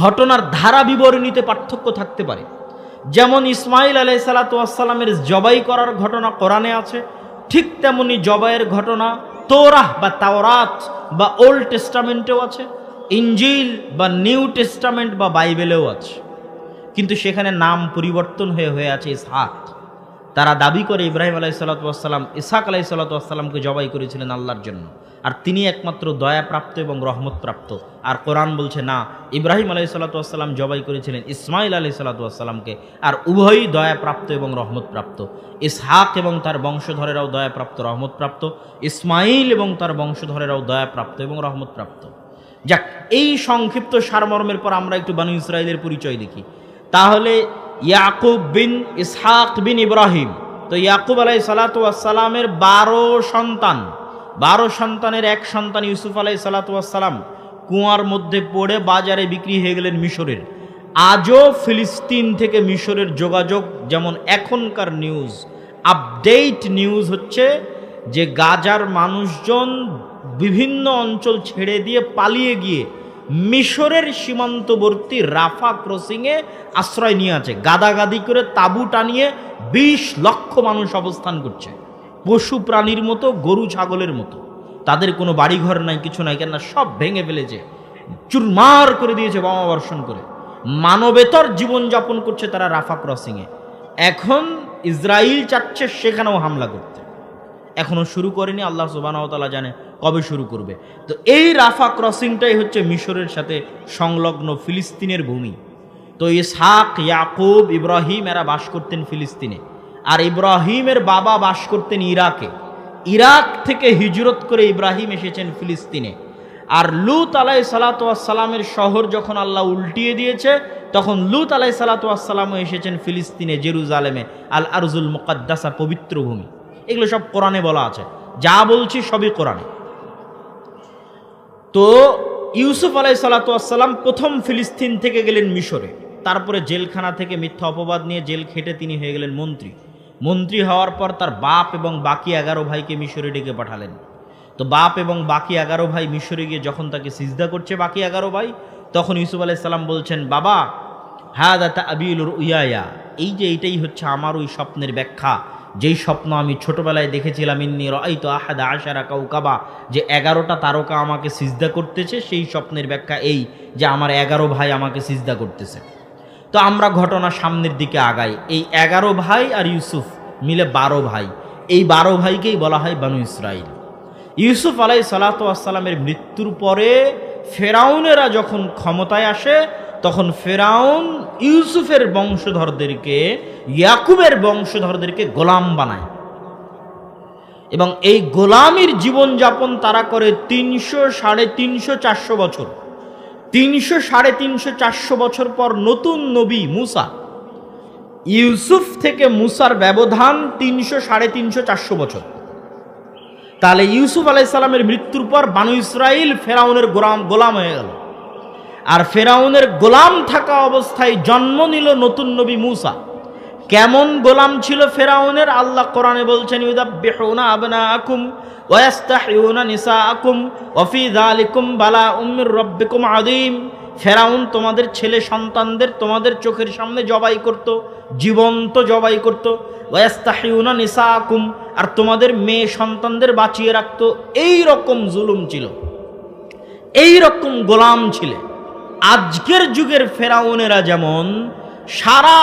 ঘটনার ধারা বিবরণীতে পার্থক্য থাকতে পারে। যেমন ইসমাইল আলাইহিসসালাতু ওয়াসসালামের জবাই করার ঘটনা কোরআনে আছে, ঠিক তেমনি জবাইয়ের ঘটনা তোরাহ বা তাওরাত বা ওল্ড টেস্টামেন্টেও আছে, ইনজিল বা নিউ টেস্টামেন্ট বা বাইবেলেও আছে। কিন্তু সেখানে নাম পরিবর্তন হয়ে আছে ইসহাক। তারা দাবি করে ইব্রাহিম আলাইহিসসালাতু ওয়াসসালাম ইসহাক আলাইহিসসালাতু ওয়াসসালামকে জবাই করেছিলেন আল্লাহর জন্য, আর তিনি একমাত্র দয়াপ্রাপ্ত এবং রহমতপ্রাপ্ত। আর কোরআন বলছে না, ইব্রাহিম আলাইহিসসালাতু ওয়াসসালাম জবাই করেছিলেন ইসমাইল আলাইহিসসালাতু ওয়াসসালামকে, আর উভয়ই দয়াপ্রাপ্ত এবং রহমতপ্রাপ্ত। ইসহাক এবং তার বংশধরেরাও দয়াপ্রাপ্ত, রহমতপ্রাপ্ত, ইসমাইল এবং তার বংশধরেরাও দয়াপ্রাপ্ত এবং রহমতপ্রাপ্ত। যাক, এই সংক্ষিপ্ত সারমর্মের পর আমরা একটু বানু ইসরাইলের পরিচয় দেখি। তাহলে ইয়াকুব বিন ইসহাক বিন ইব্রাহিম, তো ইয়াকুব আলাইহিসসালাতু ওয়াসসালামের 12 সন্তান, 12 সন্তানের এক সন্তান ইউসুফ আলাইহিসসালাতু ওয়াসসালাম কুয়ার মধ্যে পড়ে বাজারে বিক্রি হয়ে গেলেন মিশরের। আজও ফিলিস্তিন থেকে মিশরের যোগাযোগ, যেমন এখনকার নিউজ, আপডেট নিউজ হচ্ছে যে গাজার মানুষজন বিভিন্ন অঞ্চল ছেড়ে দিয়ে পালিয়ে গিয়ে মিশরের সীমান্তবর্তী রাফা ক্রসিংয়ে আশ্রয় নিয়ে আছে। গাদাগাদি করে তাঁবু টানিয়ে 20 লক্ষ মানুষ অবস্থান করছে, পশু প্রাণীর মতো, গরু ছাগলের মতো। তাদের কোনো বাড়িঘর নাই, কিছু নাই, কেননা সব ভেঙে ফেলেছে, চুরমার করে দিয়েছে বোমা বর্ষণ করে। মানবেতর জীবনযাপন করছে তারা রাফা ক্রসিংয়ে। এখন ইসরায়েল চাচ্ছে সেখানেও হামলা করতে, এখনো শুরু করেনি, আল্লাহ সুবহানাহু ওয়া তাআলা জানে কবে শুরু করবে। তো এই রাফা ক্রসিংটাই হচ্ছে মিশরের সাথে সংলগ্ন ফিলিস্তিনের ভূমি। তো ইসহাক, ইয়াকুব, ইব্রাহিম এরা বাস করতেন ফিলিস্তিনে, আর ইব্রাহিমের বাবা বাস করতেন ইরাকে। ইরাক থেকে হিজরত করে ইব্রাহিম এসেছেন ফিলিস্তিনে। আর লূত আলাইহিসসালাতু ওয়াসসালামের শহর যখন আল্লাহ উল্টিয়ে দিয়েছে, তখন লূত আলাইহিসসালাতু ওয়াসসালামও এসেছেন ফিলিস্তিনে, জেরুজালেমে, আল আরজুল মুকাদ্দাসা, পবিত্র ভূমি। এগুলো সব কোরআনে বলা আছে, যা বলছি সবই কোরআনে। তো ইউসুফ আলাইহিসসালাতু ওয়াসসালাম প্রথম ফিলিস্তিন থেকে গেলেন মিশরে, তারপরে জেলখানা থেকে মিথ্যা অপবাদ নিয়ে জেল খেটে তিনি হয়ে গেলেন মন্ত্রী। মন্ত্রী হওয়ার পর তার বাপ এবং বাকি 11 ভাইকে মিশরে ডেকে পাঠালেন। তো বাপ এবং বাকি 11 ভাই মিশরে গিয়ে যখন তাকে সিজদা করছে বাকি 11 ভাই, তখন ইউসুফ আলাইহিস সালাম বলছেন, বাবা হাদা তাবিলুর উয়ায়া, এই যে এইটাই হচ্ছে আমার ওই স্বপ্নের ব্যাখ্যা, যেই স্বপ্ন আমি ছোটবেলায় দেখেছিলাম, ইন্নী রাআইতু আহাদা আশারা কাওকাবা, যে 11টা তারকা আমাকে সিজদা করতেছে, সেই স্বপ্নের ব্যাখ্যা এই যে আমার 11 ভাই আমাকে সিজদা করতেছে। তো আমরা ঘটনা সামনের দিকে আগাই। এই 11 ভাই আর ইউসুফ মিলে 12 ভাই, এই 12 ভাইকেই বলা হয় বানু ইসরাইল। ইউসুফ আলাইহিসসালাতু ওয়াসসালামের মৃত্যুর পরে ফেরাউনেরা যখন ক্ষমতায় আসে, তখন ফেরাউন ইউসুফের বংশধরদেরকে, ইয়াকুবের বংশধরদেরকে গোলাম বানায়, এবং এই গোলামির জীবনযাপন তারা করে 300, 350, 400 বছর। 300, 350, 400 বছর পর নতুন নবী মুসা, ইউসুফ থেকে মুসার ব্যবধান 300, 350, 400 বছর। তাহলে ইউসুফ আলাইহিস সালামের মৃত্যুর পর বানু ইসরাইল ফেরাউনের গোলাম হয়ে গেল, আর ফেরাউনের গোলাম থাকা অবস্থায় জন্ম নিল নতুন নবী মুসা। কেমন গোলাম ছিল ফেরাউনের? আল্লাহ কোরআনে বলছেন, ইউযাব্বিহুনা আবনাআকুম ওয়া ইস্তাহইউনা নিসাআকুম ওয়া ফি যালিকুম বালাউম মির রাব্বিকুম আযীম। ফেরাউন তোমাদের ছেলে সন্তানদের তোমাদের চোখের সামনে জবাই করত, জীবন্ত জবাই করত। ওয়াস্তাহিউনা নিসাকুম, আর তোমাদের মেয়ে সন্তানদের বাঁচিয়ে রাখতো। এই রকম জুলুম ছিল, এই রকম গোলাম ছিল। আজকের যুগের ফেরাউনেরা যেমন সারা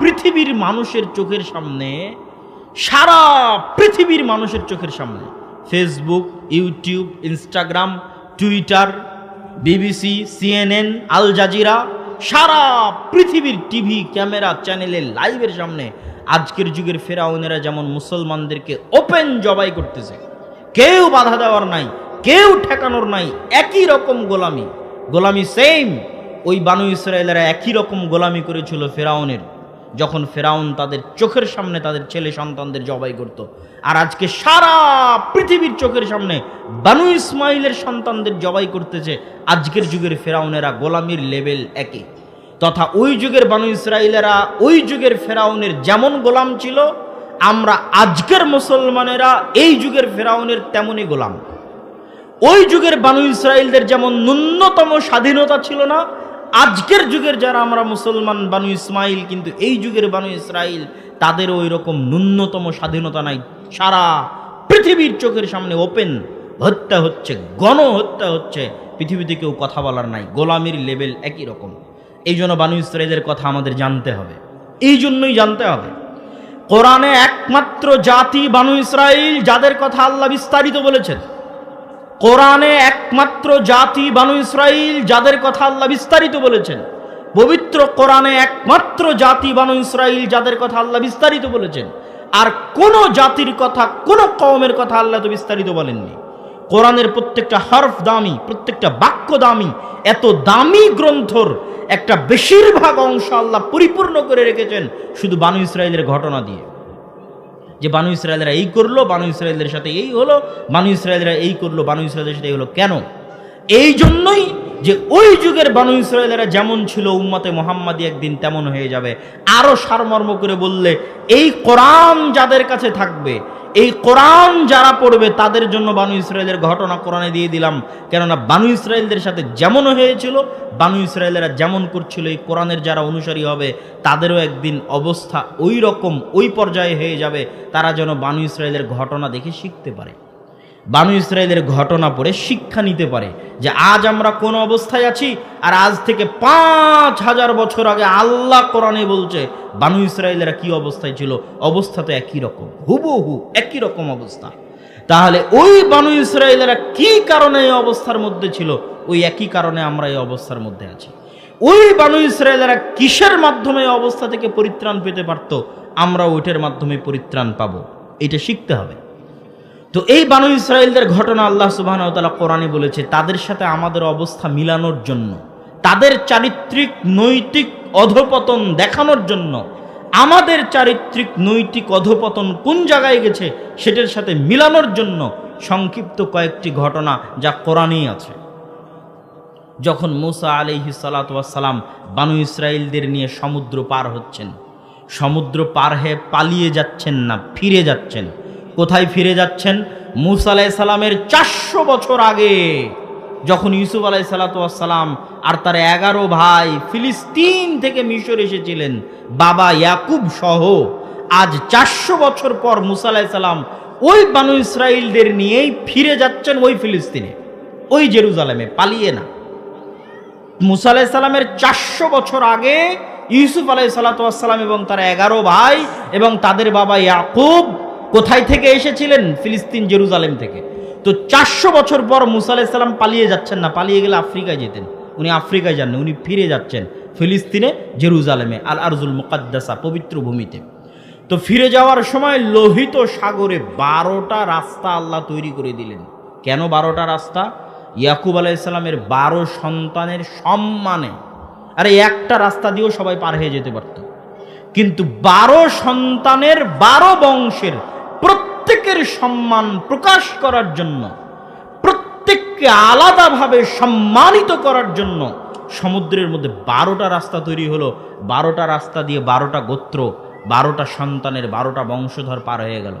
পৃথিবীর মানুষের চোখের সামনে, সারা পৃথিবীর মানুষের চোখের সামনে Facebook, YouTube, Instagram, Twitter, BBC, CNN, Al Jazeera, সারা পৃথিবীর টিভি, ক্যামেরা, চ্যানেলের লাইভের সামনে আজকের যুগের ফেরাউনেরা যেমন মুসলমানদেরকে ওপেন জবাই করতেছে, কেউ বাধা দেওয়ার নাই, কেউ ঠেকানোর নাই, একই রকম গোলামি। গোলামি সেম। ওই বানু ইসরায়েলেরা একই রকম গোলামি করেছিল ফেরাউনের, যখন ফেরাউন তাদের চোখের সামনে তাদের ছেলে সন্তানদের জবাই করত। আর আজকে সারা পৃথিবীর চোখের সামনে বানু ইসমাইলের সন্তানদের জবাই করতেছে। আজকের যুগের ফেরাউনেরা গোলামির লেভেল একই। তথা ওই যুগের বানু ইসরায়েলেরা ওই যুগের ফেরাউনের যেমন গোলাম ছিল, আমরা আজকের মুসলমানেরা এই যুগের ফেরাউনের তেমনই গোলাম। ওই যুগের বানু ইসরায়েলদের যেমন ন্যূনতম স্বাধীনতা ছিল না, আজকের যুগের যারা আমরা মুসলমান বানু ইসমাইল, কিন্তু এই যুগের বানু ইসরায়েল তাদের ওই রকম ন্যূনতম স্বাধীনতা নাই। সারা পৃথিবীর চোখের সামনে ওপেন হত্যা হচ্ছে, গণহত্যা হচ্ছে, পৃথিবীতে কেউ কথা বলার নাই। গোলামির লেভেল একই রকম। এই জন্য বানু ইসরায়েলের কথা আমাদের জানতে হবে, এই জন্যই জানতে হবে। কোরআনে একমাত্র জাতি বানু ইসরায়েল যাদের কথা আল্লাহ বিস্তারিত বলেছেন। কোরআনে একমাত্র জাতি বানু ইসরায়েল যাদের কথা আল্লাহ বিস্তারিত বলেছেন। পবিত্র কোরআনে একমাত্র জাতি বানু ইসরায়েল যাদের কথা আল্লাহ বিস্তারিত বলেছেন। আর কোন জাতির কথা, কোন কওমের কথা আল্লাহ তো বিস্তারিত বলেননি। কোরআনের প্রত্যেকটা হরফ দামি, প্রত্যেকটা বাক্য দামি। এত দামি গ্রন্থর একটা বেশিরভাগ অংশ আল্লাহ পরিপূর্ণ করে রেখেছেন শুধু বানু ইসরায়েলের ঘটনা দিয়ে, যে বানু ইসরায়েলরা এই করলো, বানু ইসরায়েলদের সাথে এই হলো, বানু ইসরায়েলরা এই করলো, বানু ইসরায়েলদের সাথে এই হলো। কেন? এই জন্যই যে ওই যুগের বানু ইসরায়েলরা যেমন ছিল, উম্মতে মুহাম্মাদি একদিন তেমন হয়ে যাবে। আরো সারমর্ম করে বললে, এই কোরআন যাদের কাছে থাকবে, এই কোরআন যারা পড়বে, তাদের জন্য বানু ইসরায়েলের ঘটনা কোরআনে দিয়ে দিলাম। কেননা বানু ইসরায়েলদের সাথে যেমন হয়েছিল, বানু ইসরায়েলেরা যেমন করছিল, এই কোরআনের যারা অনুসারী হবে তাদেরও একদিন অবস্থা ওই রকম, ওই পর্যায়ে হয়ে যাবে। তারা যেন বানু ইসরায়েলের ঘটনা দেখে শিখতে পারে, বানু ইসরায়েলের ঘটনা পড়ে শিক্ষা নিতে পারে যে আজ আমরা কোন অবস্থায় আছি, আর আজ থেকে 5000 বছর আগে আল্লাহ কোরআনে বলছে বানু ইসরায়েলেরা কি অবস্থায় ছিল। অবস্থা তো একই রকম, হুবহু একই রকম অবস্থা। তাহলে ওই বানু ইসরায়েলেরা কি কারণে এই অবস্থার মধ্যে ছিল, ওই একই কারণে আমরা এই অবস্থার মধ্যে আছি। ওই বানু ইসরায়েলেরা কিসের মাধ্যমে এই অবস্থা থেকে পরিত্রাণ পেতে পারত, আমরা ওইটার মাধ্যমে পরিত্রাণ পাবো, এটা শিখতে হবে। তো এই বানু ইসরায়েলদের ঘটনা আল্লাহ সুবহানাহু ওয়া তাআলা কোরআনে বলেছে তাদের সাথে আমাদের অবস্থা মিলানোর জন্য, তাদের চারিত্রিক নৈতিক অধপতন দেখানোর জন্য। আমাদের চারিত্রিক নৈতিক অধপতন কোন জায়গায় গেছে সেটার সাথে মিলানোর জন্য সংক্ষিপ্ত কয়েকটি ঘটনা যা কোরআনেই আছে। যখন মূসা আলাইহিস সালাতু ওয়াস সালাম বানু ইসরায়েলদের নিয়ে সমুদ্র পার হচ্ছেন, সমুদ্র পার হয়ে পালিয়ে যাচ্ছেন না, ফিরে যাচ্ছেন। কোথায় ফিরে যাচ্ছেন? মূসা আলাইহিস সালামের 400 বছর আগে, যখন ইউসুফ আলাইহিস সালাতু ওয়াস সালাম আর তার 11 ভাই ফিলিস্তিন থেকে মিশর এসেছিলেন, বাবা ইয়াকুব সহ। আজ 400 বছর পর মূসা আলাইহিস সালাম ওই বানু ইসরায়েলদের নিয়েই ফিরে যাচ্ছেন ওই ফিলিস্তিনে, ওই জেরুজালেমে, পালিয়ে না। মূসা আলাইহিস সালামের 400 বছর আগে ইউসুফ আলাইহিস সালাতু ওয়াস সালাম এবং তার 11 ভাই এবং তাদের বাবা ইয়াকুব কোথায় থেকে এসেছিলেন? ফিলিস্তিন, জেরুজালেম থেকে। তো 400 বছর পর মূসা আলাইহিস সালাম পালিয়ে যাচ্ছেন না, পালিয়ে গেলে আফ্রিকায় যেতেন। উনি আফ্রিকায় যাননি, উনি ফিরে যাচ্ছেন ফিলিস্তিনে, জেরুজালেমে, আল আরজুল মুকাদ্দাসা, পবিত্র ভূমিতে। তো ফিরে যাওয়ার সময় লোহিত সাগরে 12টা রাস্তা আল্লাহ তৈরি করে দিলেন। কেন 12টা রাস্তা? ইয়াকুব আলাইহিস সালামের 12 সন্তানের সম্মানে। আরে একটা রাস্তা দিয়েও সবাই পার হয়ে যেতে পারত, কিন্তু 12 সন্তানের 12 বংশের প্রত্যেকের সম্মান প্রকাশ করার জন্য, প্রত্যেককে আলাদাভাবে সম্মানিত করার জন্য সমুদ্রের মধ্যে 12টা রাস্তা তৈরি হলো। 12টা রাস্তা দিয়ে 12টা গোত্র, 12টা সন্তানের 12টা বংশধর পার হয়ে গেল।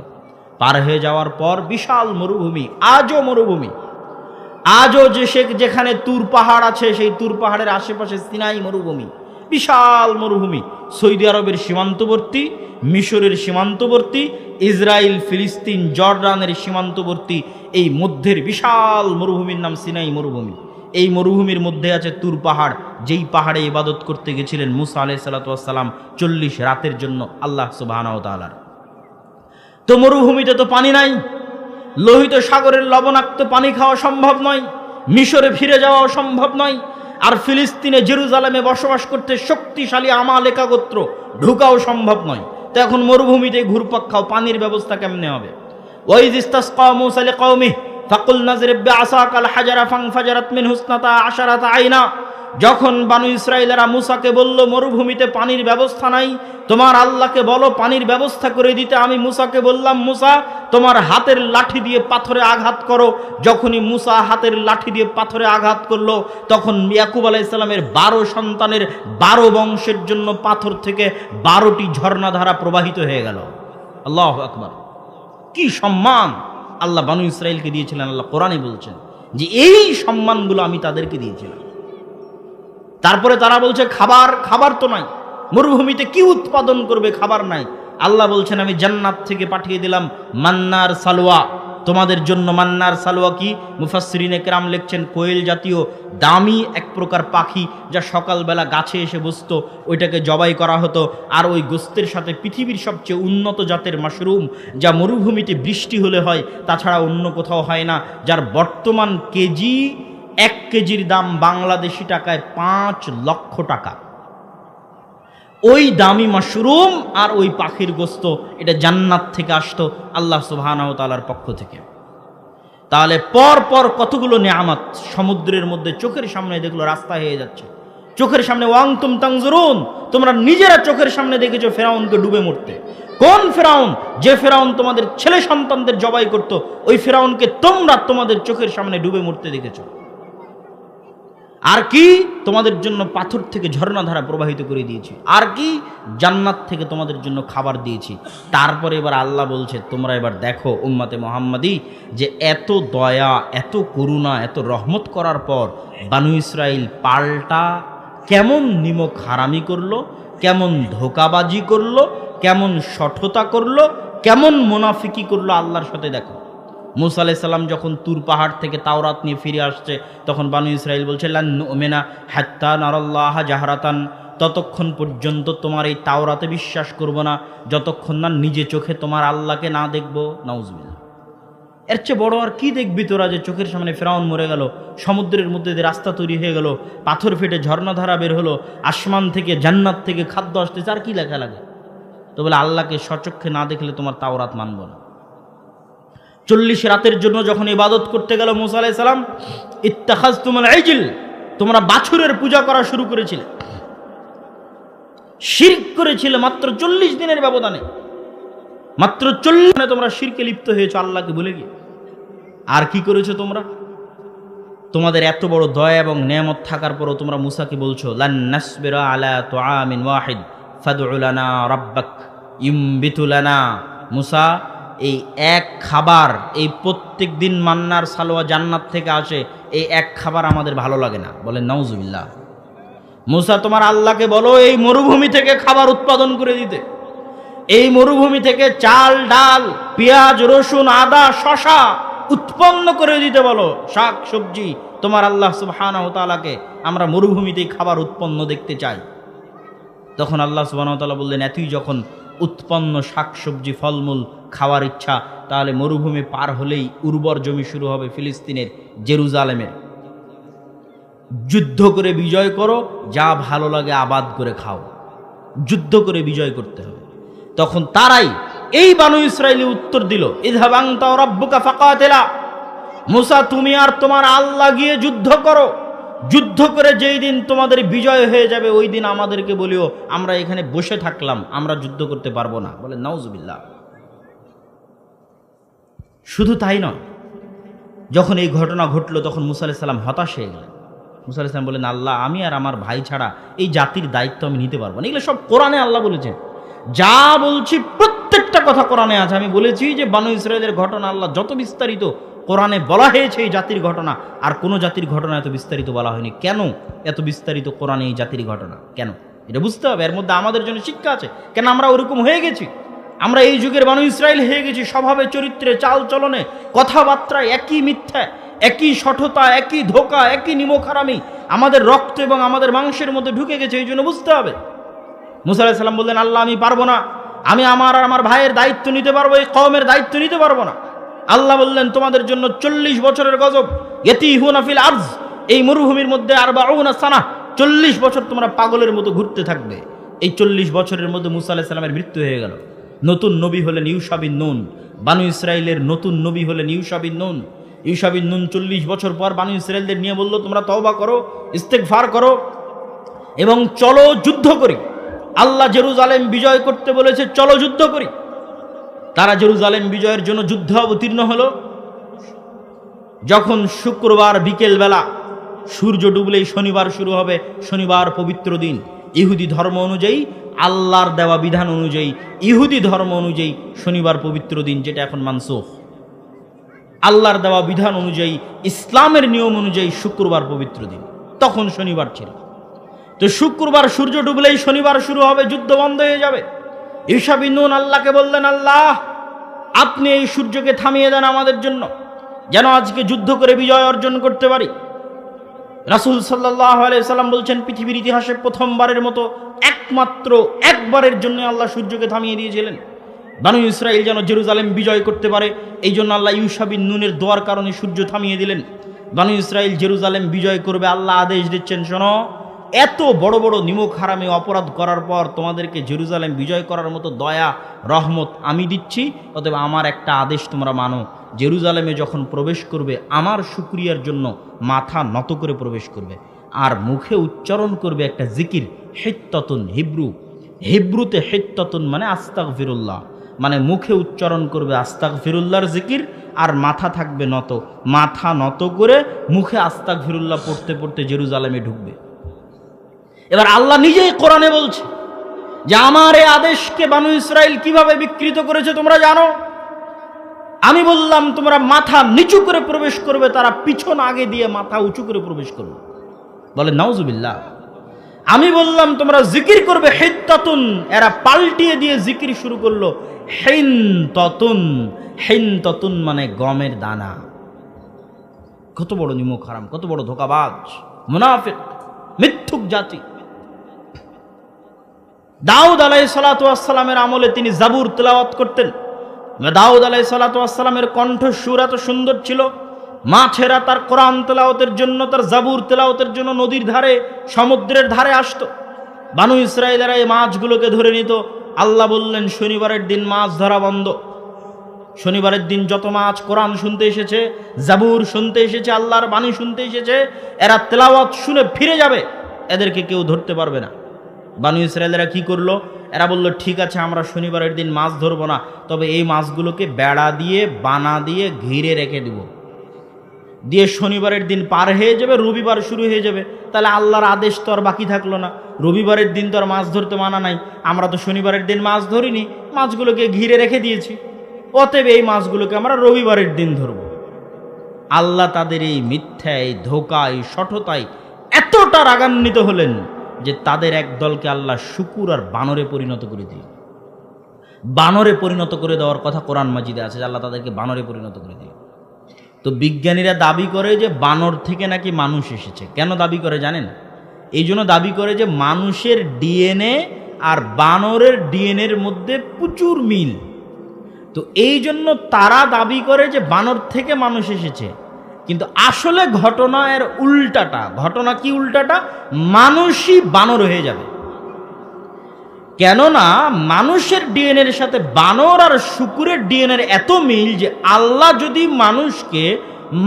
পার হয়ে যাওয়ার পর বিশাল মরুভূমি, আজও মরুভূমি। আজও যেখানে তুর পাহাড় আছে, সেই তুর পাহাড়ের আশেপাশে সিনাই মরুভূমি, বিশাল মরুভূমি, সৌদি আরবের সীমান্তবর্তী, মিশরের সীমান্তবর্তী, ইসরায়েল ফিলিস্তিন জর্ডানের সীমান্তবর্তী এই মধ্যের বিশাল মরুভূমির নাম সিনাই মরুভূমি। এই মরুভূমির মধ্যে আছে তুর পাহাড়, যেই পাহাড়ে ইবাদত করতে গেছিলেন মুসা আলাইহিস সালাতু ওয়াস সালাম 40 রাতের জন্য আল্লাহ সুবহানাহু ওয়া তাআলার। তো মরুভূমিতে তো পানি নাই, লোহিত সাগরের লবণাক্ত পানি খাওয়া সম্ভব নয়, মিশরে ফিরে যাওয়াও সম্ভব নয়, আর ফিলিস্তিনে জেরুজালেমে বসবাস করতে শক্তিশালী আমালেকা গোত্র ঢুকাও সম্ভব নয়। তো এখন মরুভূমিতে ঘুরপাক খাও, পানির ব্যবস্থা কেমনে হবে? ওয়াইয ইসতাসকা মূসা লিকাওমিহি ফাকুল নাযরিব বিআসাকাল হাজারা ফানফাজারাত মিনহু ইসনাতা আশারাতা আইনা। যখন বানু ইসরাইলেরা মুসাকে বলল মরুভূমিতে পানির ব্যবস্থা নাই, তোমার আল্লাহকে বলো পানির ব্যবস্থা করে দিতে। আমি মুসাকে বললাম, মুসা তোমার হাতের লাঠি দিয়ে পাথরে আঘাত করো। যখনই মুসা হাতের লাঠি দিয়ে পাথরে আঘাত করলো, তখন ইয়াকুব আলাইহিস সালামের 12 সন্তানের 12 বংশের জন্য পাথর থেকে 12টি ঝর্ণাধারা প্রবাহিত হয়ে গেল। আল্লাহু আকবার! কি সম্মান আল্লাহ বানু ইসরাইলকে দিয়েছিলেন। আল্লাহ কোরআনে বলছেন যে এই সম্মানগুলো আমি তাদেরকে দিয়েছিলাম। তারপরে তারা বলছে খাবার তো নাই, মরুভূমিতে কি উৎপাদন করবে, খাবার নাই। আল্লাহ বলছেন আমি জান্নাত থেকে পাঠিয়ে দিলাম মান্নার সালোয়া তোমাদের জন্য। মান্নার সালোয়া কি? মুফাসসিরিনে কেরাম লিখছেন কোয়েল জাতীয় দামি এক প্রকার পাখি, যা সকালবেলা গাছে এসে বসতো, ওইটাকে জবাই করা হতো। আর ওই গোস্তের সাথে পৃথিবীর সবচেয়ে উন্নত জাতের মাশরুম, যা মরুভূমিতে বৃষ্টি হলে হয়, তাছাড়া অন্য কোথাও হয় না, যার বর্তমান কেজি 1 কেজির দাম বাংলাদেশি টাকায় 5 লক্ষ টাকা। ওই দামি মাশরুম আর ওই পাখির গোস্ত, এটা জান্নাত থেকে আসতো আল্লাহ সুবহানাহু ওয়া তাআলার পক্ষ থেকে। তাহলে পর পর কতগুলো নিয়ামত সমুদ্রের মধ্যে চোখের সামনে দেখলো, রাস্তা হয়ে যাচ্ছে চোখের সামনে। ওয়াংতুম তানজুরুন, তোমরা নিজেরা চোখের সামনে দেখেছো ফেরাউনকে ডুবে মরতে। কোন ফেরাউন? যে ফেরাউন তোমাদের ছেলে সন্তানদের জবাই করত, ওই ফেরাউনকে তোমরা তোমাদের চোখের সামনে ডুবে মরতে দেখেছো। আর কি? তোমাদের জন্য পাথর থেকে ঝর্ণাধারা প্রবাহিত করে দিয়েছি। আর কি? জান্নাত থেকে তোমাদের জন্য খাবার দিয়েছি। তারপরে এবার আল্লাহ বলছে তোমরা এবার দেখো উম্মতে মুহাম্মাদি, যে এত দয়া, এত করুণা, এত রহমত করার পর বানু ইসরাইল পাল্টা কেমন নিমক হারামি করলো, কেমন ধোকাবাজি করলো, কেমন শঠতা করলো, কেমন মুনাফিকি করলো আল্লাহর সাথে। দেখো মুসা আলাইহিস সালাম যখন তুর পাহাড় থেকে তাওরাত নিয়ে ফিরে আসছে, তখন বানু ইসরাইল বলছে লান নুমিনা হাত্তা নারাল্লাহ জাহরাতান, ততক্ষণ পর্যন্ত তোমার এই তাওরাতে বিশ্বাস করব না যতক্ষণ না নিজে চোখে তোমার আল্লাহকে না দেখব। নাউজুবিল্লাহ! এর চেয়ে বড় আর কি দেখবি তোরা, যে চোখের সামনে ফেরাউন মরে গেল, সমুদ্রের মধ্যে দিয়ে রাস্তা তৈরি হয়ে গেল, পাথর ফেটে ঝর্ণাধারা বের হলো, আসমান থেকে জান্নাত থেকে খাদ্য আসতেছে, আর কি লেখা লাগে? তো বলে আল্লাহকে সচক্ষে না দেখলে তোমার তাওরাত মানব না। 40 রাতের জন্য যখন ইবাদত করতে গেল মুসা আলাইহিস সালাম, ইত্তাখাযতুমুল ইজল, তোমরা বাছুরের পূজা করা শুরু করেছিলে, শিরক করেছিলে। মাত্র 40 দিনের ব্যবধানে, মাত্র 40 দিনে তোমরা শিরকে লিপ্ত হয়েছো আল্লাহকে ভুলে গিয়ে। আর কি করেছো তোমরা? তোমাদের এত বড় দয়া এবং নেয়ামত থাকার পরও তোমরা মুসাকে বলছো লান নাসবিরা আলা তুআমিন ওয়াহিদ ফাদউ লানা রাব্বাক ইউমবিতু লানা। মুসা, এই এক খাবার, এই প্রত্যেক দিন মান্নার সালোয়া জান্নাত থেকে আসে, এই এক খাবার আমাদের ভালো লাগে না। বলেন নাউজুবিল্লাহ! মুসা তোমার আল্লাহকে বলো এই মরুভূমি থেকে খাবার উৎপাদন করে দিতে, এই মরুভূমি থেকে চাল ডাল পেঁয়াজ রসুন আদা শশা উৎপন্ন করে দিতে বলো, শাক সবজি। তোমার আল্লাহ সুবহানাহু ওয়া তাআলাকে আমরা মরুভূমিতেই খাবার উৎপন্ন দেখতে চাই। তখন আল্লাহ সুবহানাহু ওয়া তাআলা বললেন, এতই যখন উৎপন্ন শাক সবজি ফলমূল খাওয়ার ইচ্ছা, তাহলে মরুভূমি পার হলেই উর্বর জমি শুরু হবে ফিলিস্তিনের, জেরুজালেমের। যুদ্ধ করে বিজয় করো, যা ভালো লাগে আবাদ করে খাও, যুদ্ধ করে বিজয় করতে হবে। তখন তারাই, এই বানু ইসরাইলি উত্তর দিল, ইযহাব আনতা ওয়া রাব্বুকা ফাকাতিলা, মুসা তুমি আর তোমার আল্লাহ গিয়ে যুদ্ধ করো। যুদ্ধ করে যেই দিন তোমাদের বিজয় হয়ে যাবে, ওই দিন আমাদেরকে বলিও আমরা এখানে বসে থাকলাম, আমরা যুদ্ধ করতে পারবো না। বলে নাউজুবিল্লাহ! শুধু তাই নয়, যখন এই ঘটনা ঘটলো তখন মুসা আলাইহিস সালাম হতাশ হয়ে গেলেন। মুসা আলাইহিস সালাম বলেন, আল্লাহ আমি আর আমার ভাই ছাড়া এই জাতির দায়িত্ব আমি নিতে পারবো না। এগুলো সব কোরআনে আল্লাহ বলেছেন, যা বলছি প্রত্যেকটা কথা কোরআনে আছে। আমি বলেছি যে বানু ইসরাইলের ঘটনা আল্লাহ যত বিস্তারিত কোরআনে বলা হয়েছে এই জাতির ঘটনা, আর কোনো জাতির ঘটনা এত বিস্তারিত বলা হয়নি। কেন এত বিস্তারিত কোরআনে এই জাতির ঘটনা? কেন? এটা বুঝতে হবে। এর মধ্যে আমাদের জন্য শিক্ষা আছে। কেন আমরা ওরকম হয়ে গেছি? আমরা এই যুগের বানু ইসরাইল হয়ে গেছি। স্বভাবে, চরিত্রে, চাল চলনে, কথাবার্তায় একই মিথ্যা, একই সঠতা, একই ধোঁকা, একই নিমখারামি আমাদের রক্ত এবং আমাদের মাংসের মধ্যে ঢুকে গেছে। এই জন্য বুঝতে হবে। মুসা আলাইহিস সালাম বললেন, আল্লাহ আমি পারবো না, আমি আমার আর আমার ভাইয়ের দায়িত্ব নিতে পারবো, এই কওমের দায়িত্ব নিতে পারবো না। আল্লাহ বললেন, তোমাদের জন্য 40 বছরের গজব, ইয়াতিহুনা ফিল আরজ, এই মরুভূমির মধ্যে 40 সানা, 40 বছর তোমরা পাগলের মতো ঘুরতে থাকবে। এই 40 বছরের মধ্যে মুসা আলাইহিস সালামের মৃত্যু হয়ে গেল। নতুন নবী হলেন ইউশা বিন নুন। বানু ইসরাইলের নতুন নবী হলেন ইউশা বিন নুন। ইউশা বিন নুন 40 বছর পর বানু ইসরাইলদের নিয়ে বলল, তোমরা তওবা করো, ইস্তেগফার করো এবং চলো যুদ্ধ করি। আল্লাহ জেরুজালেম বিজয় করতে বলেছে, চলো যুদ্ধ করি। তারা জেরুজালেম বিজয়ের জন্য যুদ্ধে অবতীর্ণ হলো। যখন শুক্রবার বিকেল বেলা সূর্য ডুবলেই শনিবার শুরু হবে, শনিবার পবিত্র দিন। ইহুদি ধর্ম অনুযায়ী, আল্লাহর দেওয়া বিধান অনুযায়ী, ইহুদি ধর্ম অনুযায়ী শনিবার পবিত্র দিন, যেটা এখন মানসুখ। আল্লাহর দেওয়া বিধান অনুযায়ী, ইসলামের নিয়ম অনুযায়ী শুক্রবার পবিত্র দিন, তখন শনিবার ছিল। তো শুক্রবার সূর্য ডুবলেই শনিবার শুরু হবে, যুদ্ধ বন্ধ হয়ে যাবে। ইউশা বিন নুন আল্লাহকে বললেন, আল্লাহ আপনি এই সূর্যকে থামিয়ে দেন আমাদের জন্য, যেন আজকে যুদ্ধ করে বিজয় অর্জন করতে পারি। রাসূল সাল্লাল্লাহু আলাইহি সাল্লাম বলছেন, পৃথিবীর ইতিহাসে প্রথমবারের মতো একমাত্র একবারের জন্য আল্লাহ সূর্যকে থামিয়ে দিয়েছিলেন, বানু ইসরাইল যেন জেরুজালেম বিজয় করতে পারে। এই জন্য আল্লাহ ইউশা বিন নুনের দোয়ার কারণে সূর্য থামিয়ে দিলেন। বানু ইসরাইল জেরুজালেম বিজয় করবে। আল্লাহ আদেশ দিচ্ছেন, শোনো, এত বড় বড় নিমক হারামে অপরাধ করার পর তোমাদেরকে জেরুজালেম বিজয় করার মতো দয়া রহমত আমি দিচ্ছি, অতএব আমার একটা আদেশ তোমরা মানো। জেরুজালেমে যখন প্রবেশ করবে, আমার শুকরিয়ার জন্য মাথা নত করে প্রবেশ করবে, আর মুখে উচ্চারণ করবে একটা জিকির, হিত্তাতুন। হিব্রুতে হিত্তাতুন মানে আস্তাগফিরুল্লাহ, মানে মুখে উচ্চারণ করবে আস্তাগফিরুল্লাহর জিকির, আর মাথা থাকবে নত। মাথা নত করে মুখে আস্তাগফিরুল্লাহ পড়তে পড়তে জেরুজালেমে ঢুকবে। এবার আল্লাহ নিজেই কোরআনে বলছে যে আমার এই আদেশকে বানু ইসরাইল কিভাবে বিকৃত করেছে তোমরা জানো। আমি বললাম তোমরা মাথা নিচু করে প্রবেশ করবে, তারা পিছন আগে দিয়ে মাথা উঁচু করে প্রবেশ করবে। বলে নাউজুবিল্লাহ। আমি বললাম তোমরা জিকির করবে হিত্তাতুন, এরা পাল্টিয়ে দিয়ে জিকির শুরু করলো হিনতাতুন। হিনতাতুন মানে গমের দানা। কত বড় নিমক হারাম, কত বড় ধোঁকাবাজ, মুনাফিক, মিথ্যুক জাতি। দাউদ আলাইহিসসালাতু ওয়াসসালামের আমলে তিনি জাবুর তেলাওয়াত করতেন। দাউদ আলাইহিসসালাতু ওয়াসসালামের কণ্ঠস্বর এত সুন্দর ছিল, মাছেরা তার কোরআন তেলাওয়াতের জন্য, তার জাবুর তেলাওয়াতের জন্য নদীর ধারে, সমুদ্রের ধারে আসতো। বানু ইসরাইলেরা এই মাছগুলোকে ধরে নিত। আল্লাহ বললেন, শনিবারের দিন মাছ ধরা বন্ধ। শনিবারের দিন যত মাছ কোরআন শুনতে এসেছে, জাবুর শুনতে এসেছে, আল্লাহর বাণী শুনতে এসেছে, এরা তেলাওয়াত শুনে ফিরে যাবে, এদেরকে কেউ ধরতে পারবে না। বানু ইসরায়েলেরা কি করলো? এরা বলল, ঠিক আছে আমরা শনিবারের দিন মাছ ধরবো না, তবে এই মাছগুলোকে বেড়া দিয়ে, বানা দিয়ে ঘিরে রেখে দিব, দিয়ে শনিবারের দিন পার হয়ে যাবে, রবিবার শুরু হয়ে যাবে। তাহলে আল্লাহর আদেশ তো আর বাকি থাকলো না। রবিবারের দিন তো আর মাছ ধরতে মানা নাই, আমরা তো শনিবারের দিন মাছ ধরিনি, মাছগুলোকে ঘিরে রেখে দিয়েছি, অতএব এই মাছগুলোকে আমরা রবিবারের দিন ধরব। আল্লাহ তাদের এই মিথ্যা, এই ধোঁকা, এই সঠতায় এতটা রাগান্বিত হলেন যে তাদের এক দলকে আল্লাহ শুকুর আর বানরে পরিণত করে দিলেন। বানরে পরিণত করে দেওয়ার কথা কোরআন মাজিদে আছে, আল্লাহ তাদেরকে বানরে পরিণত করে দিলেন। তো বিজ্ঞানীরা দাবি করে যে বানর থেকে নাকি মানুষ এসেছে। কেন দাবি করে জানেন? এই জন্য দাবি করে যে মানুষের ডিএনএ আর বানরের ডিএনএর মধ্যে প্রচুর মিল। তো এই জন্য তারা দাবি করে যে বানর থেকে মানুষ এসেছে, কিন্তু আসলে ঘটনা এর উল্টাটা। ঘটনা কি উল্টাটা? মানুষই বানর হয়ে যাবে। কেননা মানুষের ডিএনএর সাথে বানর আর শুকুরের ডিএনএর এত মিল যে আল্লাহ যদি মানুষকে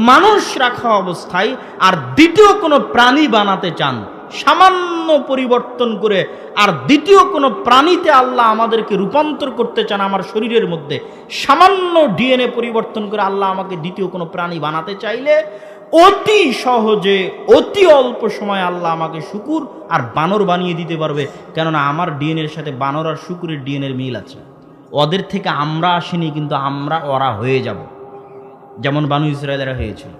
মানুষ রাখা অবস্থায় আর দ্বিতীয় কোনো প্রাণী বানাতে চান, সামান্য পরিবর্তন করে আর দ্বিতীয় কোনো প্রাণীতে আল্লাহ আমাদেরকে রূপান্তর করতে চান, আমার শরীরের মধ্যে সামান্য ডিএনএ পরিবর্তন করে আল্লাহ আমাকে দ্বিতীয় কোনো প্রাণী বানাতে চাইলে অতি সহজে, অতি অল্প সময় আল্লাহ আমাকে শুকুর আর বানর বানিয়ে দিতে পারবে। কেননা আমার ডিএনএর সাথে বানর আর শুকুরের ডিএনএর মিল আছে। ওদের থেকে আমরা আসিনি, কিন্তু আমরা ওরা হয়ে যাব। যেমন বানু ইসরায়েলেরা হয়েছিল।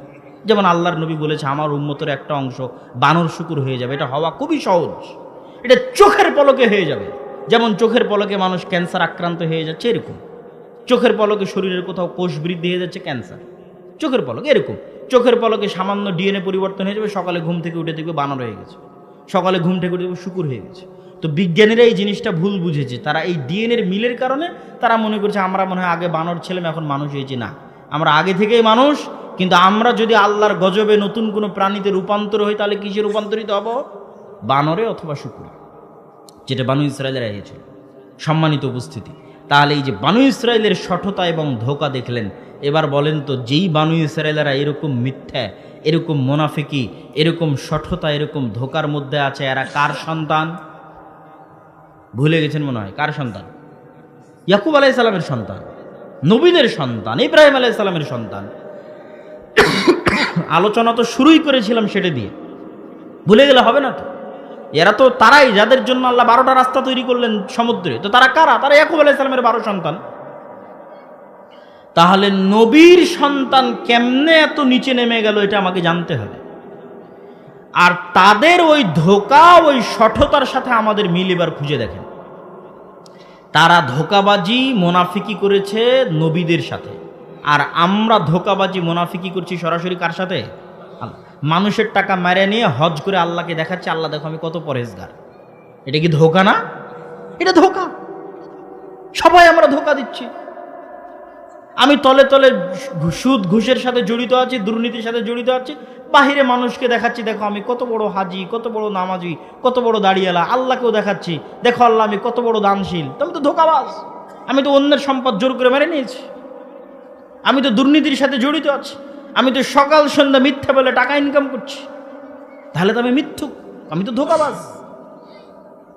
যেমন আল্লাহর নবী বলেছে আমার উম্মতের একটা অংশ বানর শুকুর হয়ে যাবে, এটা হওয়া খুবই সহজ, এটা চোখের পলকে হয়ে যাবে। যেমন চোখের পলকে মানুষ ক্যান্সার আক্রান্ত হয়ে যাচ্ছে, এরকম চোখের পলকে শরীরের কোথাও কোষ বৃদ্ধি হয়ে যাচ্ছে, ক্যান্সার চোখের পলকে, এরকম চোখের পলকে সামান্য ডিএনএ পরিবর্তন হয়ে যাবে, সকালে ঘুম থেকে উঠে দেখবে বানর হয়ে গেছে, সকালে ঘুম থেকে উঠে দেখবে শুকুর হয়ে গেছে। তো বিজ্ঞানীরা এই জিনিসটা ভুল বুঝেছে, তারা এই ডিএনএর মিলের কারণে তারা মনে করছে আমরা মনে হয় আগে বানর ছিলাম এখন মানুষ হয়েছি। না, আমরা আগে থেকেই মানুষ, কিন্তু আমরা যদি আল্লাহর গজবে নতুন কোনো প্রাণীতে রূপান্তর হই তাহলে কিসে রূপান্তরিত হব? বানরে অথবা শুকুরে, যেটা বানু ইসরায়েলেরা হয়েছিল। সম্মানিত উপস্থিতি, তাহলে এই যে বানু ইসরায়েলের সঠতা এবং ধোঁকা দেখলেন, এবার বলেন তো যেই বানু ইসরায়েলেরা এরকম মিথ্যা, এরকম মোনাফিকি, এরকম সঠতা, এরকম ধোঁকার মধ্যে আছে, এরা কার সন্তান? ভুলে গেছেন মনে হয়। কার সন্তান? ইয়াকুব আলাইহিস সালামের সন্তান, নবীদের সন্তান, ইব্রাহিম আলাইহিস সালামের সন্তান। আলোচনা তো শুরুই করেছিলাম সেটা দিয়ে, ভুলে গেলে হবে না তো। এরা তো তারাই যাদের জন্য আল্লাহ 12টা রাস্তা তৈরি করলেন সমুদ্রে, তো তারা কারা? তারা ইয়াকুব আলাইহিস সালামের 12 সন্তান। তাহলে নবীর সন্তান কেমনে এত নিচে নেমে গেল এটা আমাকে জানতে হবে। আর তাদের ওই ধোঁকা, ওই সঠতার সাথে আমাদের মিল এবার খুঁজে দেখেন। তারা ধোঁকাবাজি মোনাফিকি করেছে নবীদের সাথে, আর আমরা ধোঁকাবাজি মোনাফিকি করছি সরাসরি কার সাথে? মানুষের টাকা মেরে নিয়ে হজ করে আল্লাহকে দেখাচ্ছে, আল্লাহ দেখো আমি কত পরহেজগার। এটা কি ধোঁকা না? এটা ধোঁকা। সবাই আমরা ধোঁকা দিচ্ছি। আমি তলে তলে সুদ ঘুষের সাথে জড়িত আছি, দুর্নীতির সাথে জড়িত আছি, বাহিরে মানুষকে দেখাচ্ছি দেখো আমি কত বড় হাজি, কত বড় নামাজি, কত বড় দাড়িয়ালা। আল্লাহকেও দেখাচ্ছি দেখো আল্লাহ আমি কত বড় দানশীল। তো আমি তো ধোঁকাবাজ, আমি তো অন্যের সম্পদ জোর করে মেরে নিয়েছি, আমি তো দুর্নীতির সাথে জড়িত আছি, আমি তো সকাল সন্ধ্যা মিথ্যা বলে টাকা ইনকাম করছি, তাহলে তো আমি মিথ্যুক, আমি তো ধোঁকাবাজ।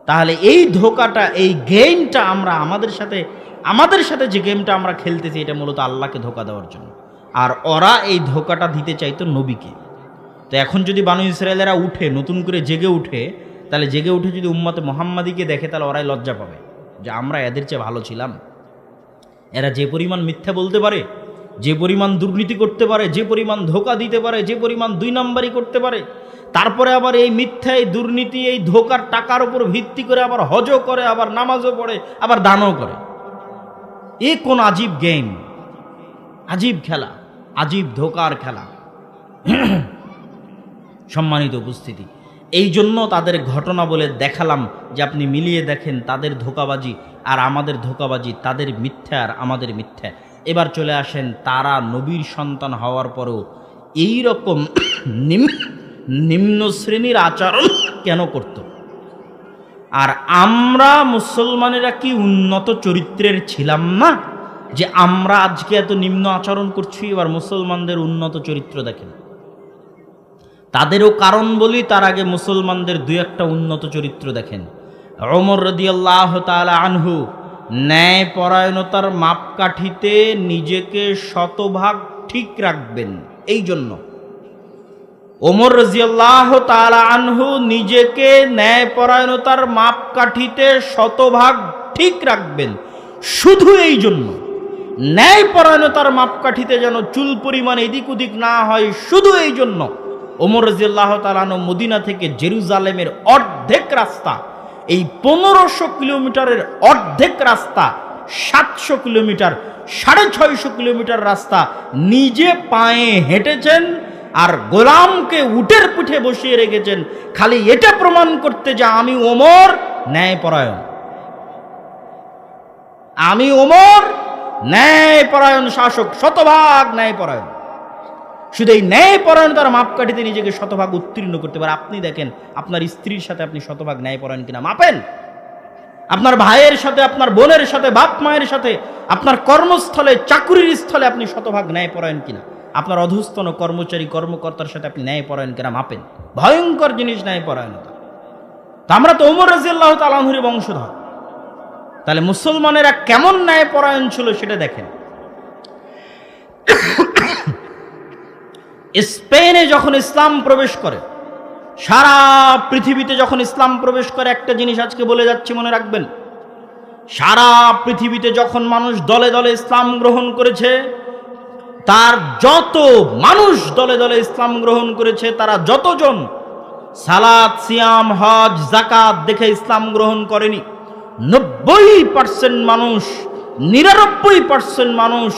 তাহলে এই ধোঁকাটা, এই গেমটা আমরা আমাদের সাথে যে গেমটা আমরা খেলতেছি, এটা মূলত আল্লাহকে ধোঁকা দেওয়ার জন্য। আর ওরা এই ধোঁকাটা দিতে চাইতো নবীকে। তো এখন যদি বানু ইসরায়েলেরা উঠে, নতুন করে জেগে উঠে, তাহলে জেগে উঠে যদি উম্মতে মুহাম্মাদিকে দেখে, তাহলে ওরাই লজ্জা পাবে যে আমরা এদের চেয়ে ভালো ছিলাম। এরা যে পরিমাণ মিথ্যা বলতে পারে, যে পরিমাণ দুর্নীতি করতে পারে, যে পরিমাণ ধোঁকা দিতে পারে, যে পরিমাণ 2 নাম্বারি করতে পারে, তারপরে আবার এই মিথ্যা, এই দুর্নীতি, এই ধোঁকার টাকার উপর ভিত্তি করে আবার হজও করে, আবার নামাজও পড়ে, আবার দানও করে। এ কোন আজীব গেম, আজীব খেলা, আজীব ধোঁকার খেলা। সম্মানিত উপস্থিতি, এই জন্য তাদের ঘটনা বলে দেখালাম যে আপনি মিলিয়ে দেখেন তাদের ধোঁকাবাজি আর আমাদের ধোঁকাবাজি, তাদের মিথ্যা আর আমাদের মিথ্যা। এবার চলে আসেন তারা নবীর সন্তান হওয়ার পরেও এই রকম নিম্ন শ্রেণীর আচরণ কেন করত। আর আমরা মুসলমানেরা কি উন্নত চরিত্রের ছিলাম না যে আমরা আজকে এত নিম্ন আচরণ করছি? এবার মুসলমানদের উন্নত চরিত্র দেখেন। তাদেরও কারণ বলি, তার আগে মুসলমানদের 2-1টা উন্নত চরিত্র দেখেন। ওমর রাদিয়াল্লাহু তাআলা আনহু ন্যায় পরায়ণতার মাপকাঠিতে নিজেকে শতভাগ ঠিক রাখবেন। এই জন্য ওমর রাদিয়াল্লাহু তাআলা আনহু নিজেকে ন্যায় পরায়ণতার মাপকাঠিতে শতভাগ ঠিক রাখবেন। শুধু এই জন্য, ন্যায় পরায়ণতার মাপকাঠিতে যেন চুল পরিমাণ এদিক ওদিক না হয়, শুধু এই জন্য ওমর রাদিয়াল্লাহু তাআলা আনহু মদিনা থেকে জেরুজালেমের অর্ধেক রাস্তা, এই 1500 কিলোমিটারের অর্ধেক রাস্তা, 700 কিলোমিটার, 650 কিলোমিটার রাস্তা নিজে পায়ে হেঁটেছেন, আর গোলামকে উটের পিঠে বসিয়ে রেখেছেন, খালি এটা প্রমাণ করতে যে আমি ওমর ন্যায়পরায়ণ, আমি ওমর ন্যায়পরায়ণ শাসক, শতভাগ ন্যায়পরায়ণ। শুধু এই ন্যায়পরায়ণতার মাপকাঠিতে নিজেকে শতভাগ উত্তীর্ণ করতে পারে। আপনি দেখেন আপনার স্ত্রীর সাথে আপনি শতভাগ ন্যায়পরায়ণ কিনা মাপেন। আপনার ভাইয়ের সাথে, আপনার বোনের সাথে, বাপ মায়ের সাথে, আপনার কর্মস্থলে, চাকুরির স্থলে আপনি শতভাগ ন্যায়পরায়ণ কিনা, আপনার অধস্তন কর্মচারী কর্মকর্তার সাথে আপনি ন্যায়পরায়ণ কিনা মাপেন। ভয়ঙ্কর জিনিস ন্যায়পরায়ণতা। তা আমরা তো ওমর রাদিয়াল্লাহু তাআলা আনহুর বংশধর। তাহলে মুসলমানেরা কেমন ন্যায়পরায়ণ ছিল সেটা দেখেন। স্পেনে যখন ইসলাম প্রবেশ করে, সারা পৃথিবীতে যখন ইসলাম প্রবেশ করে, একটা জিনিস আজকে বলে যাচ্ছি মনে রাখবেন, সারা পৃথিবীতে যখন মানুষ দলে দলে ইসলাম গ্রহণ করেছে, তার যত মানুষ দলে দলে ইসলাম গ্রহণ করেছে, তারা যতজন সালাত, সিয়াম, হজ, যাকাত দেখে ইসলাম গ্রহণ করেনি, 90% মানুষ, 99% মানুষ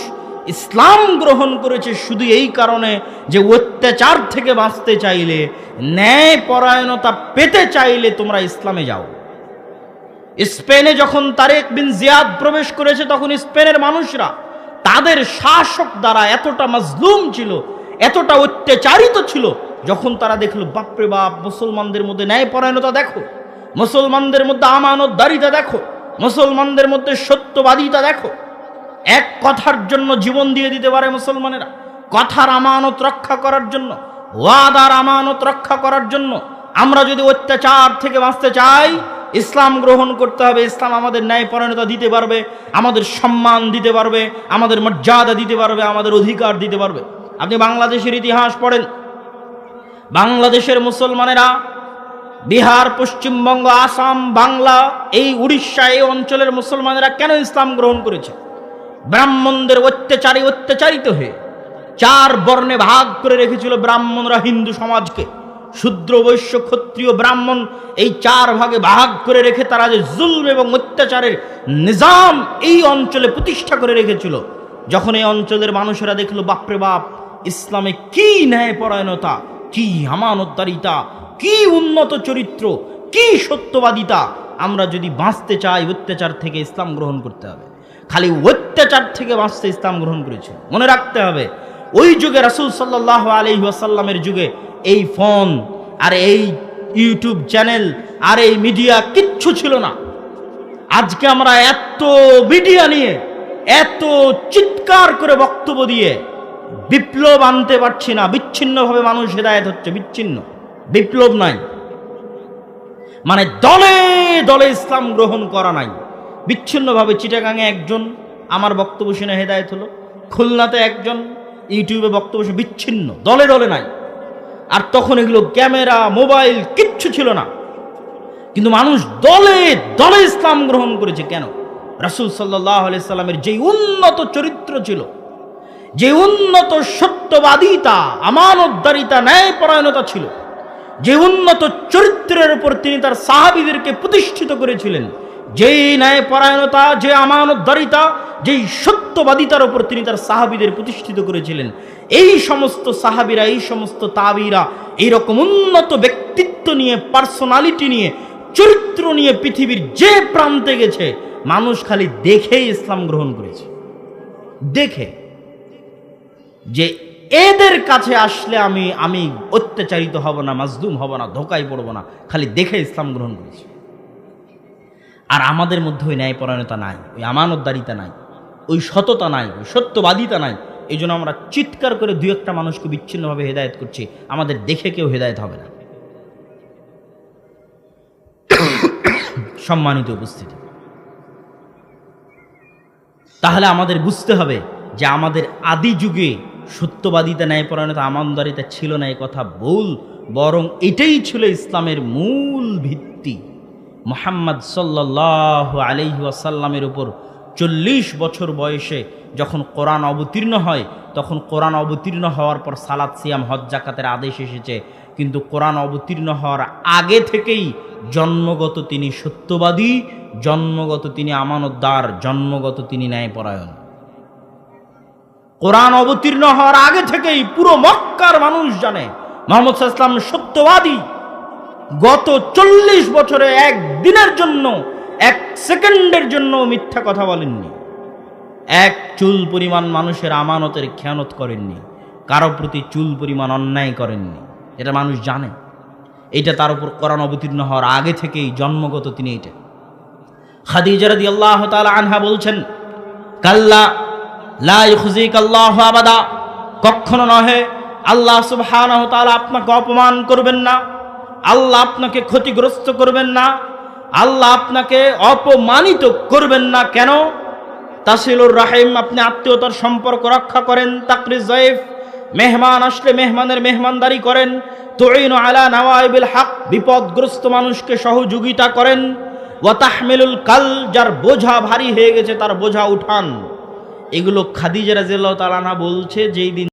ইসলাম গ্রহণ করেছে শুধু এই কারণে যে অত্যাচার থেকে বাঁচতে চাইলে, ন্যায় পরায়ণতা পেতে চাইলে তোমরা ইসলামে যাও। স্পেনে যখন তারেক বিন জিয়াদ প্রবেশ করেছে, তখন স্পেনের মানুষরা তাদের শাসক দ্বারা এতটা মাজলুম ছিল, এতটা অত্যাচারিত ছিল, যখন তারা দেখলো বাপরে বাপ, মুসলমানদের মধ্যে ন্যায় পরায়ণতা দেখো, মুসলমানদের মধ্যে আমানতদারিতা দেখো, মুসলমানদের মধ্যে সত্যবাদিতা দেখো, এক কথার জন্য জীবন দিয়ে দিতে পারে মুসলমানেরা, কথার আমানত রক্ষা করার জন্য, ওয়াদার আমানত রক্ষা করার জন্য। আমরা যদি অত্যাচার থেকে বাঁচতে চাই, ইসলাম গ্রহণ করতে হবে। ইসলাম আমাদের ন্যায় পরায়ণতা দিতে পারবে, আমাদের সম্মান দিতে পারবে, আমাদের মর্যাদা দিতে পারবে, আমাদের অধিকার দিতে পারবে। আপনি বাংলাদেশের ইতিহাস পড়েন, বাংলাদেশের মুসলমানেরা বিহার, পশ্চিমবঙ্গ, আসাম, বাংলা, এই উড়িষ্যা, এই অঞ্চলের মুসলমানেরা কেন ইসলাম গ্রহণ করেছে? ব্রাহ্মণদের অত্যাচারিত হয়ে 4 বর্ণে ভাগ করে রেখেছিল ব্রাহ্মণরা হিন্দু সমাজকে। শূদ্র, বৈশ্য, ক্ষত্রিয়, ব্রাহ্মণ, এই 4 ভাগে ভাগ করে রেখে তারা যে জুলম এবং অত্যাচারের নিজাম এই অঞ্চলে প্রতিষ্ঠা করে রেখেছিল, যখন এই অঞ্চলের মানুষেরা দেখলো বাপরে বাপ, ইসলামে কি ন্যায় পরায়ণতা, কি আমানতদারিতা, কি উন্নত চরিত্র, কি সত্যবাদিতা, আমরা যদি বাঁচতে চাই অত্যাচার থেকে ইসলাম গ্রহণ করতে হবে। খালি অত্যাচার থেকে বাঁচতে ইসলাম গ্রহণ করেছে। মনে রাখতে হবে, ওই যুগে রাসূল সাল্লাল্লাহু আলাইহি ওয়াসাল্লামের যুগে এই ফোন আর এই ইউটিউব চ্যানেল আর এই মিডিয়া কিচ্ছু ছিল না। আজকে আমরা এত মিডিয়া নিয়ে, এত চিৎকার করে বক্তব্য দিয়ে বিপ্লব আনতে পারছি না। বিচ্ছিন্নভাবে মানুষ হেদায়েত হচ্ছে, বিচ্ছিন্ন, বিপ্লব নাই, মানে দলে দলে ইসলাম গ্রহণ করা নাই। বিচ্ছিন্নভাবে চিটাগাঙে একজন আমার বক্তব্য শুনে হেদায়েত হলো, খুলনাতে একজন ইউটিউবে বক্তব্য শুনে, বিচ্ছিন্ন, দলে দলে নাই। আর তখন এগুলো ক্যামেরা, মোবাইল কিচ্ছু ছিল না, কিন্তু মানুষ দলে দলে ইসলাম গ্রহণ করেছে। কেন? রাসূল সাল্লাল্লাহু আলাইহি সাল্লামের যে উন্নত চরিত্র ছিল, যে উন্নত সত্যবাদিতা, আমানতদারিতা, ন্যায়পরায়ণতা ছিল, যে উন্নত চরিত্রের উপর তিনি তার সাহাবীদেরকে প্রতিষ্ঠিত করেছিলেন, যেই ন্যায়পরায়ণতা, যে আমানতদারিতা, যেই সত্যবাদিতার উপর তিনি তার সাহাবীদের প্রতিষ্ঠিত করেছিলেন, এই সমস্ত সাহাবীরা, এই সমস্ত তাবিরা এইরকম উন্নত ব্যক্তিত্ব নিয়ে, পার্সোনালিটি নিয়ে, চরিত্র নিয়ে পৃথিবীর যে প্রান্তে গেছে, মানুষ খালি দেখেই ইসলাম গ্রহণ করেছে। দেখে যে এদের কাছে আসলে আমি অত্যাচারিত হব না, মাজলুম হব না, ধোকায় পড়ব না, খালি দেখে ইসলাম গ্রহণ করেছে। আর আমাদের মধ্যে ওই ন্যায়পরায়ণতা নাই, ওই আমানতদারিতা নাই, ওই সততা নাই, ওই সত্যবাদিতা নাই। এই জন্য আমরা চিৎকার করে 2-1টা মানুষকে বিচ্ছিন্নভাবে হেদায়েত করছি, আমাদের দেখে কেউ হেদায়েত হবে না। সম্মানিত উপস্থিতি, তাহলে আমাদের বুঝতে হবে যে আমাদের আদি যুগে সত্যবাদিতা, ন্যায়পরায়ণতা, আমানতদারিতা ছিল না, এই কথা ভুল। বরং এটাই ছিল ইসলামের মূল ভিত্তি। মুহাম্মদ সাল্লাল্লাহু আলাইহি ওয়াসাল্লামের উপর 40 বছর বয়সে যখন কোরআন অবতীর্ণ হয়, তখন কোরআন অবতীর্ণ হওয়ার পর সালাত, সিয়াম, হজ, যাকাতের আদেশ এসেছে। কিন্তু কোরআন অবতীর্ণ হওয়ার আগে থেকেই জন্মগত তিনি সত্যবাদী, জন্মগত তিনি আমানতদার, জন্মগত তিনি ন্যায়পরায়ণ। কোরআন অবতীর্ণ হওয়ার আগে থেকেই পুরো মক্কার মানুষ জানে মুহাম্মদ সাল্লাল্লাহু আলাইহি ওয়াসাল্লাম সত্যবাদী। গত 40 বছরে একদিনের জন্য, 1 সেকেন্ডের জন্য মিথ্যা কথা বলেননি, 1 চুল পরিমাণ মানুষের আমানতের খেয়ানত করেননি, কারো প্রতি চুল পরিমাণ অন্যায় করেননি। এটা মানুষ জানে। এইটা তার উপর কোরআন অবতীর্ণ হওয়ার আগে থেকেই জন্মগত তিনি। এটা খাদিজা রাদিয়াল্লাহু তাআলা আনহা বলছেন, কাল্লা লা ইউখজিকাল্লাহু আবাদা, কখনো নহে, আল্লাহ সুবহানাহু ওয়া তাআলা আপনাকে অপমান করবেন না, আল্লাহ আপনাকে ক্ষতিগ্রস্ত করবেন না, আল্লাহ আপনাকে অপমানিত করবেন না। কেন? তাসিলুর রাহিম, আপনি আত্মীয়তার সম্পর্ক রক্ষা করেন। তাকরিজ যায়েফ, মেহমান আসলে মেহমানের মেহমানদারি করেন। তুইনু আলা নাওয়াইবিল হক, বিপদগ্রস্ত মানুষকে সহযোগিতা করেন। ওয়া তাহমিলুল কাল, যার বোঝা ভারী হয়ে গেছে তার বোঝা উঠান। এগুলো খাদিজা রাদিয়াল্লাহু তাআলা আনহা বলছে যেই দিন